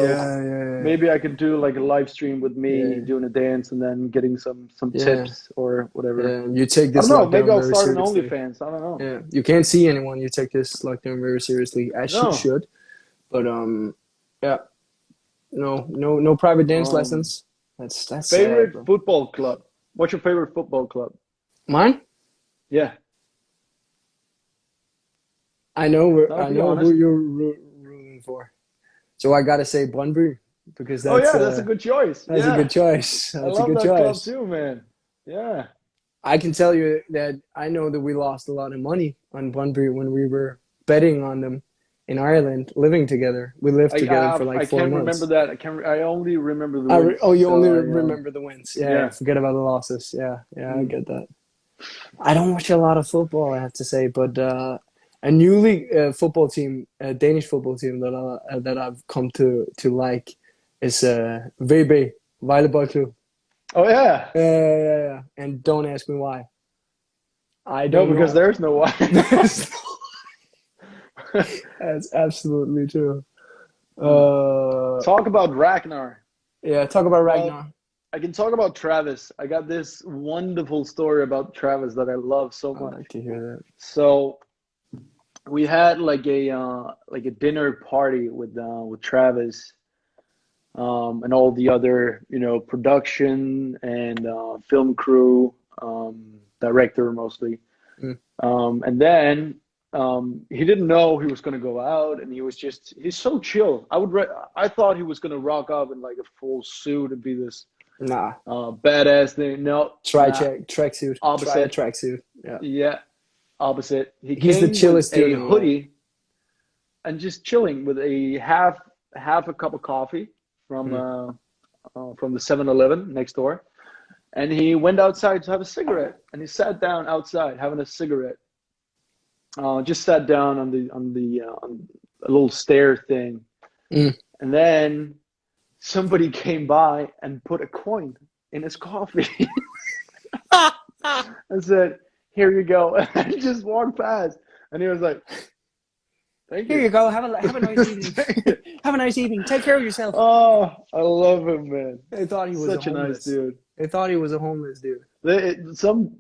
maybe I could do like a live stream with me doing a dance and then getting some tips or whatever. Yeah, you take this. I don't know. Maybe I'll start an OnlyFans. I don't know. Yeah, you can't see anyone. You take this lockdown very seriously, as you should. But no private dance lessons. That's favorite sad, football club. What's your favorite football club? Mine? Yeah. I know who you're rooting for. So I gotta say Brøndby because that's that's a good choice. That's a good choice. That's I love a good that choice. club too, man. Yeah. I can tell you that I know that we lost a lot of money on Brøndby when we were betting on them in Ireland, living together. We lived together for like 4 months. I can't remember that. I only remember the wins. You only remember the wins. Yeah. Forget about the losses. Yeah, I get that. I don't watch a lot of football, I have to say, but a newly football team, a Danish football team that I've come to like is VB, Vejle Boldklub. Oh yeah. Yeah. And don't ask me why. I No, don't because know. there's no why. That's absolutely true. Talk about Ragnar. Yeah, talk about Well, Ragnar. I can talk about Travis. I got this wonderful story about Travis that I love so I'd much. like to hear that. So we had like a dinner party with Travis, and all the other production and film crew, director mostly, Mm. and then he didn't know he was gonna go out, and he's so chill. I thought he was gonna rock up in like a full suit and be this Nah. badass thing. No, nah, Tracksuit. Try a opposite. tracksuit. Yeah. Yeah, opposite. He He's the came with chillest dude a in the world. hoodie and just chilling with a half a cup of coffee from Mm. the 7-Eleven next door, and he went outside to have a cigarette, and he sat down outside having a cigarette. Just sat down on a little stair thing, Mm. and then somebody came by and put a coin in his coffee and said, "Here you go," and I just walked past, and he was like, "Thank Here you." you go. Have a nice evening. Have a nice evening. Take care of yourself. Oh, I love him, man. They thought he was Such a nice dude. They thought he was a homeless dude. Some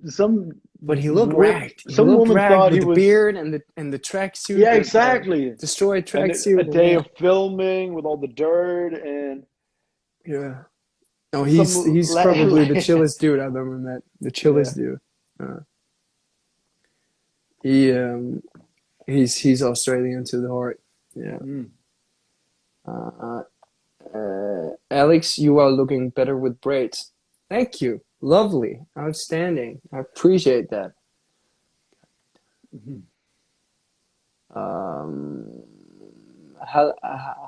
But he looked ragged. He some looked woman ragged thought with he the was beard and the tracksuit. yeah, the exactly. destroyed And tracksuit. a day of filming with all the dirt and Yeah. No, some he's probably the chillest dude I've ever met. The chillest dude. He's Australian to the heart. Yeah. Alex, you are looking better with braids. Thank you. Lovely. Outstanding. I appreciate that.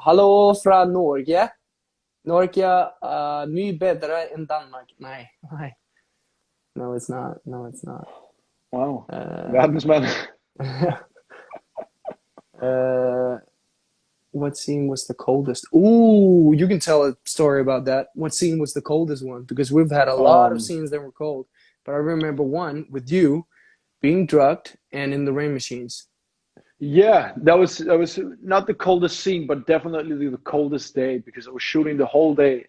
Hallå från Norge. Norge mye bedre än Danmark. Nej. No, it's not. No, it's not. Wow. Verdensman. What scene was the coldest? Ooh, you can tell a story about that. What scene was the coldest one? Because we've had a lot of scenes that were cold. But I remember one with you being drugged and in the rain machines. Yeah, that was not the coldest scene, but definitely the coldest day, because I was shooting the whole day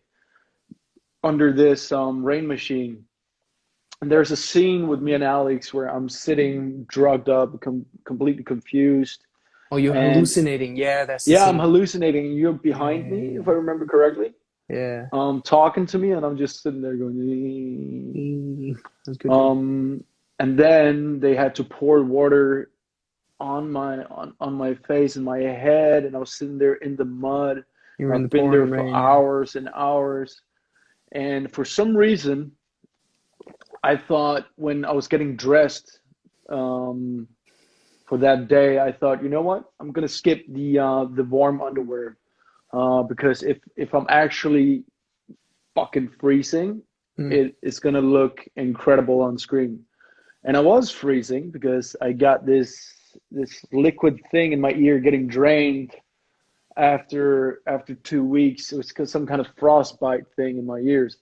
under this rain machine. And there's a scene with me and Alex where I'm sitting drugged up, completely confused. Oh, you're hallucinating. Yeah, that's the yeah, scene. I'm hallucinating. You're behind me, if I remember correctly. Yeah. Talking to me, and I'm just sitting there going. That's good. And then they had to pour water on my face and my head, and I was sitting there in the mud. I've been there for hours and hours, and for some reason, I thought when I was getting dressed for that day, I thought, you know what? I'm gonna skip the warm underwear because if I'm actually fucking freezing, it's gonna look incredible on screen. And I was freezing because I got this liquid thing in my ear getting drained after 2 weeks. It was some kind of frostbite thing in my ears.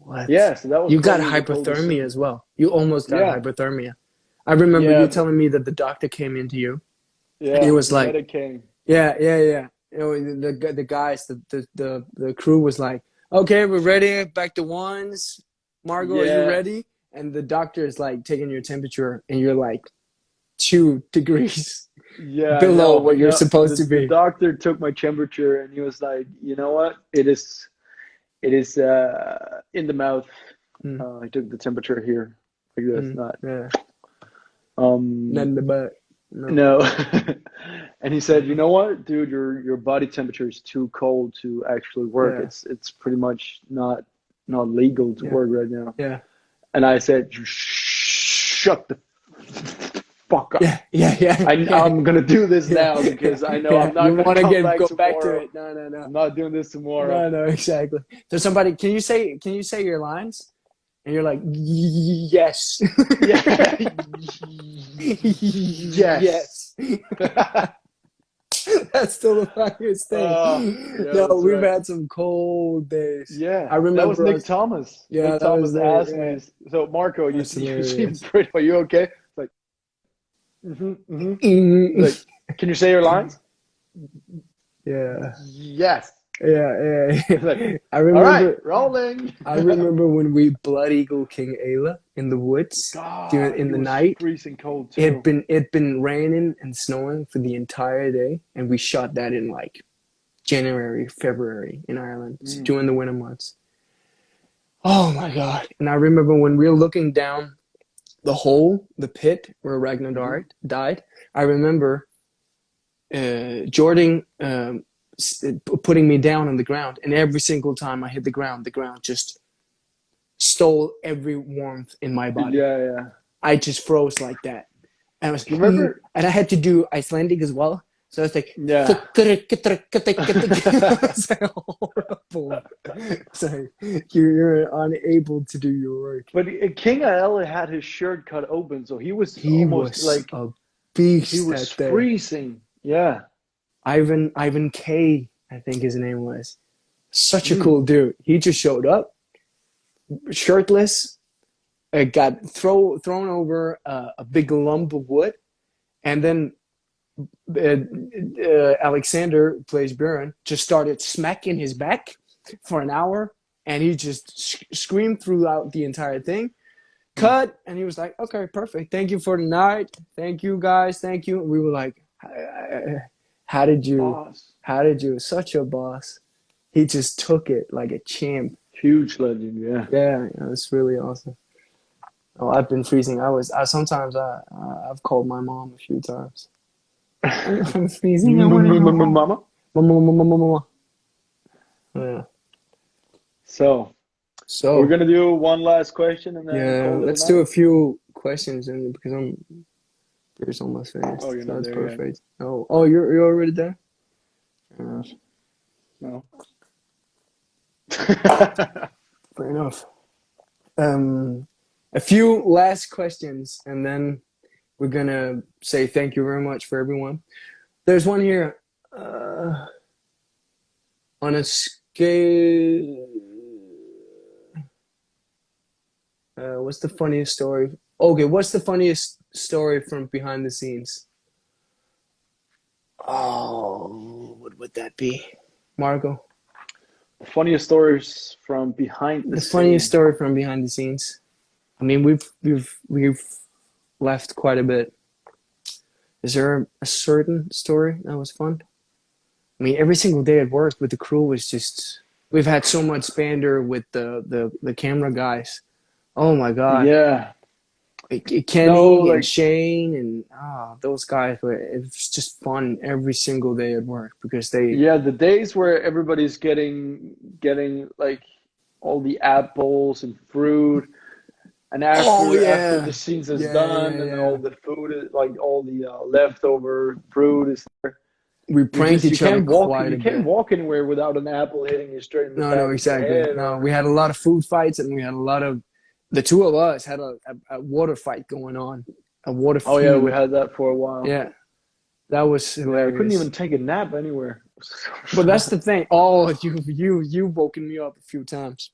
What? Yeah, so that was. You got hypothermia as well. You almost got hypothermia. I remember you telling me that the doctor came into you. Yeah, and he was like, came. Yeah. You know, the guys, the crew was like, okay, we're ready. Back to ones. Margot, are you ready? And the doctor is like taking your temperature, and you're like 2 degrees below what you're supposed to be. The doctor took my temperature, and he was like, you know what? It is in the mouth. I took the temperature here, like this, not in the butt. No. And he said, you know what, dude, your body temperature is too cold to actually work. Yeah. It's pretty much not legal to work right now. Yeah. And I said, shut the fuck up. Yeah. I'm gonna do this now because I know I'm not gonna go back to it. No. I'm not doing this tomorrow. No, exactly. There's somebody. Can you say your lines? And you're like, yes. Yes. That's still the funniest thing. Yeah, No, that's we've right. had some cold days. Yeah, I remember that was Nick us. Thomas. Yeah, Nick that was Thomas there. asked Yeah. me, so Marco, you, That's you seem hilarious. pretty, are you okay? It's like, mm-hmm. He's Mhm. like, can you say your lines? Yeah, Yes. yeah. It's like, I all right, remember. rolling. I remember when we blood eagle King Ayla in the woods during God, in he the was night. freezing cold It'd too. been raining and snowing for the entire day, and we shot that in like January, February in Ireland Mm. during the winter months. Oh my god! And I remember when we were looking down the hole, the pit where Mm-hmm. Ragnar died. I remember Jordan putting me down on the ground, and every single time I hit the ground just stole every warmth in my body. Yeah, yeah. I just froze like that. And I was, Do you remember? and I had to do Icelandic as well. So it's like, Yeah. it's like horrible. It's like you're unable to do your work. But King Aela had his shirt cut open, so he was He almost was like a he beast was that day. freezing. Yeah. Ivan K, I think his name was. Such a Mm. cool dude. He just showed up, shirtless, got thrown over a big lump of wood, and then Alexander plays Buren just started smacking his back for an hour, and he just screamed throughout the entire thing. Cut, and he was like, "Okay, perfect. Thank you for the night. Thank you guys. Thank you." And we were like, "How did you? Boss. How did you? Such a boss." He just took it like a champ. Huge legend, yeah. Yeah, it was really awesome. Oh, I've been freezing. I've called my mom a few times. I'm freezing. I want to go home. Mama. Mama. Yeah. So we're So gonna do one last question and then yeah, call it a let's do a night. few questions, and because beer's almost finished, Oh, you're so not that's there yet. perfect. Oh, you're already there. No. Fair enough. A few last questions, and then we're gonna say thank you very much for everyone. There's one here. On a scale, what's the funniest story? Okay, what's the funniest story from behind the scenes? Oh, what would that be, Marco? Funniest stories from behind the The funniest scenes. story from behind the scenes. I mean, we've left quite a bit. Is there a certain story that was fun? I mean, every single day at work with the crew was just. We've had so much banter with the camera guys. Oh my god, Yeah. No, Kenny and like Shane and those guys were. It was just fun every single day at work because they. yeah, the days where everybody's getting like all the apples and fruit, and Oh after yeah, the scenes is done and yeah. all the food is like all the leftover fruit is there. We pranked You each other can't walk quite a bit. anywhere without an apple hitting you straight in the No, back of the exactly. head No, or we had a lot of food fights and we had a lot of. The two of us had a water fight going on, a water oh yeah, we feud. had that for a while. Yeah, that was Yeah, I couldn't hilarious. even take a nap anywhere. But that's the thing. Oh, you woken me up a few times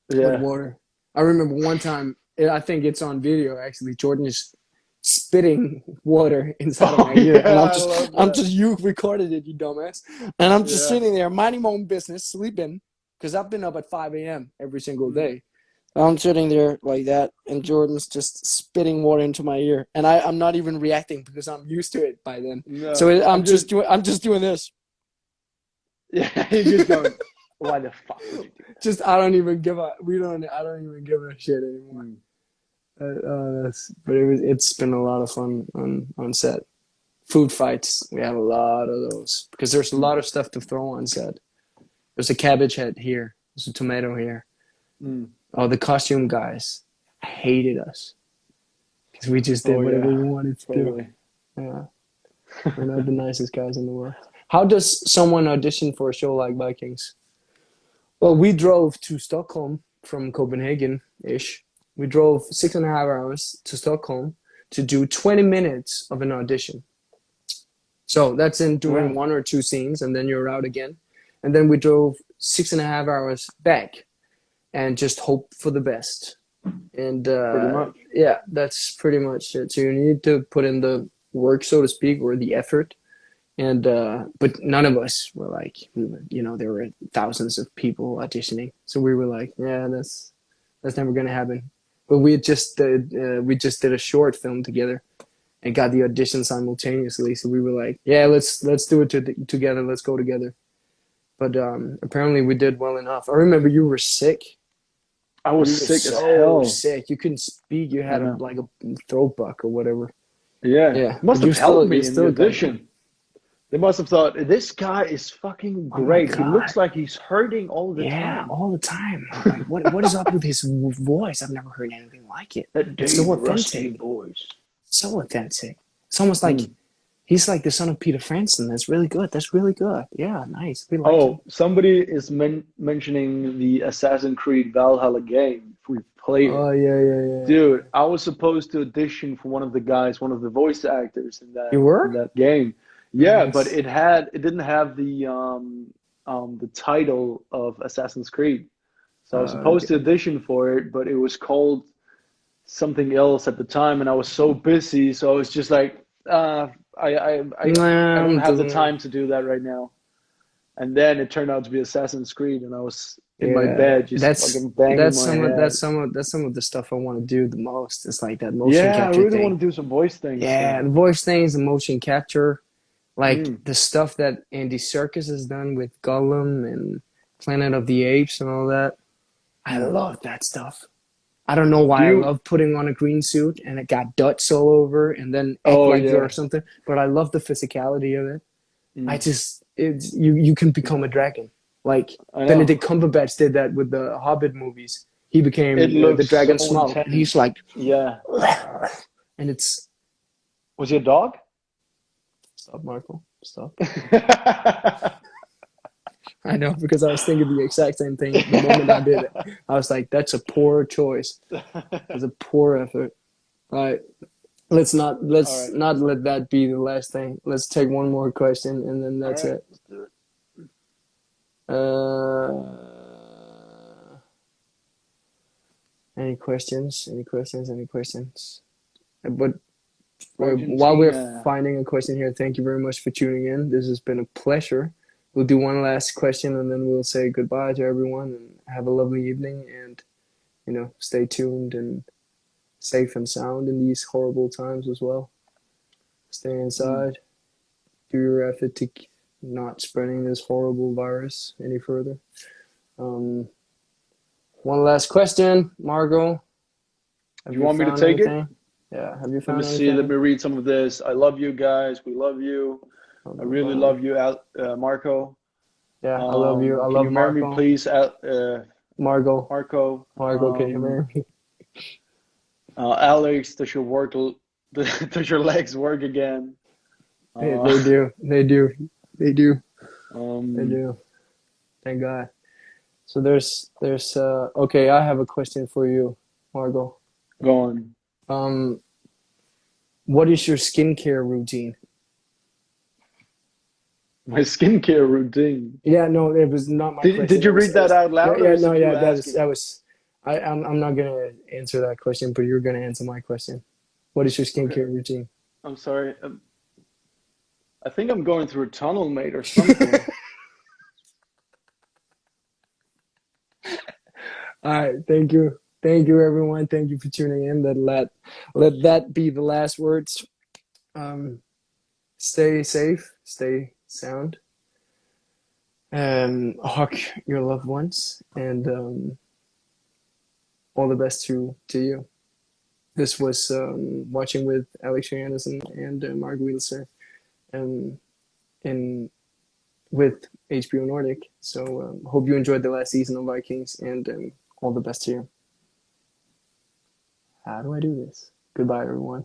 with Yeah. water. I remember one time. I think it's on video actually. Jordan is spitting water inside of Oh my ear, yeah, and I love that. you recorded it, you dumbass. And I'm just Yeah. sitting there minding my own business, sleeping, because I've been up at 5 a.m. every single Mm. day. I'm sitting there like that, and Jordan's just spitting water into my ear, and I'm not even reacting because I'm used to it by then. No, So I'm just doing this. yeah, you're just going, why the fuck would you do that? Just I don't even give a shit anymore. But it's been a lot of fun on set. Food fights, we have a lot of those because there's a lot of stuff to throw on set. There's a cabbage head here. There's a tomato here. Mm. Oh, the costume guys hated us because we just did whatever we wanted to totally. do. Yeah, we're not the nicest guys in the world. How does someone audition for a show like Vikings? Well, we drove to Stockholm from Copenhagen-ish. We drove 6.5 hours to Stockholm to do 20 minutes of an audition. So that's in doing Wow. 1 or 2 scenes, and then you're out again. And then we drove 6.5 hours back, and just hope for the best. And Pretty much. yeah, that's pretty much it. So you need to put in the work, so to speak, or the effort. And but none of us were like, there were thousands of people auditioning, so we were like, yeah, that's never gonna happen. But we just did a short film together and got the audition simultaneously. So we were like, yeah, let's do it together. Let's go together. But apparently we did well enough. I remember you were sick. I You was were sick as so hell. sick. You couldn't speak. You had I know. like a throat bug or whatever. Yeah. Yeah. Must But have helped me you in the still got it. audition. They must have thought, this guy is fucking Oh my great. He God. looks like he's hurting all the Yeah, time. all the time. I'm like, what is up with his voice? I've never heard anything like it. That It's deep, so rusty authentic. voice. So authentic. It's almost like he's like the son of Peter Frampton. That's really good. That's really good. Yeah, nice. We like him. Oh, somebody is mentioning the Assassin's Creed Valhalla game. We played it. Oh yeah. Dude, I was supposed to audition for one of the voice actors in You were? that game. Yeah, Nice. but it didn't have the title of Assassin's Creed. So I was supposed to audition for it, but it was called something else at the time, and I was so busy, so I was just like, I don't have the time to do that right now. And then it turned out to be Assassin's Creed, and I was in my bed just fucking banging my head. That's some of the stuff I want to do the most. It's like that motion Yeah, I capture really thing. want to do some voice things. Yeah, the voice things, the motion capture, like Mm. the stuff that Andy Serkis has done with Gollum and Planet of the Apes and all that. I love that stuff. I don't know why I love putting on a green suit and it got Dutch all over and then act like you're something, but I love the physicality of it. I just, you can become a dragon. Like Benedict Cumberbatch did that with the Hobbit movies. He became the dragon so Smaug. intense. And he's like, yeah. And it's. Was he a dog? Stop, Marco. Stop. I know, because I was thinking the exact same thing the moment I did it. I was like, that's a poor choice. It's a poor effort. All right. Let's not let that be the last thing. Let's take one more question and then that's it. Let's do it. Any questions? But while we're finding a question here, thank you very much for tuning in. This has been a pleasure. We'll do one last question and then we'll say goodbye to everyone and have a lovely evening and, stay tuned and safe and sound in these horrible times as well. Stay inside. Do your effort to not spreading this horrible virus any further. One last question, Margot. You want me to take it? Yeah. Have you found anything? Let me read some of this. I love you guys. We love you. I really love you, Marco. Yeah, I love you. I love you Marco. Marry me, please? Margot. Marco, can you marry me? Alex, does your legs work again? They do. They do. Thank God. So there's okay, I have a question for you, Margot. Go on. What is your skincare routine? My skincare routine. Yeah, no, it was not my question. Did you read that out loud? That was. I'm not gonna answer that question, but you're gonna answer my question. What is your skincare routine? I'm sorry. I think I'm going through a tunnel, mate, or something. All right, thank you, everyone. Thank you for tuning in. Let that be the last words. Stay safe, stay sound, and hug your loved ones, and all the best to you. This was Watching with Alex Anderson and Mark Ilsø, and with HBO Nordic. So hope you enjoyed the last season of Vikings, and all the best to you. How do I do this? Goodbye, everyone.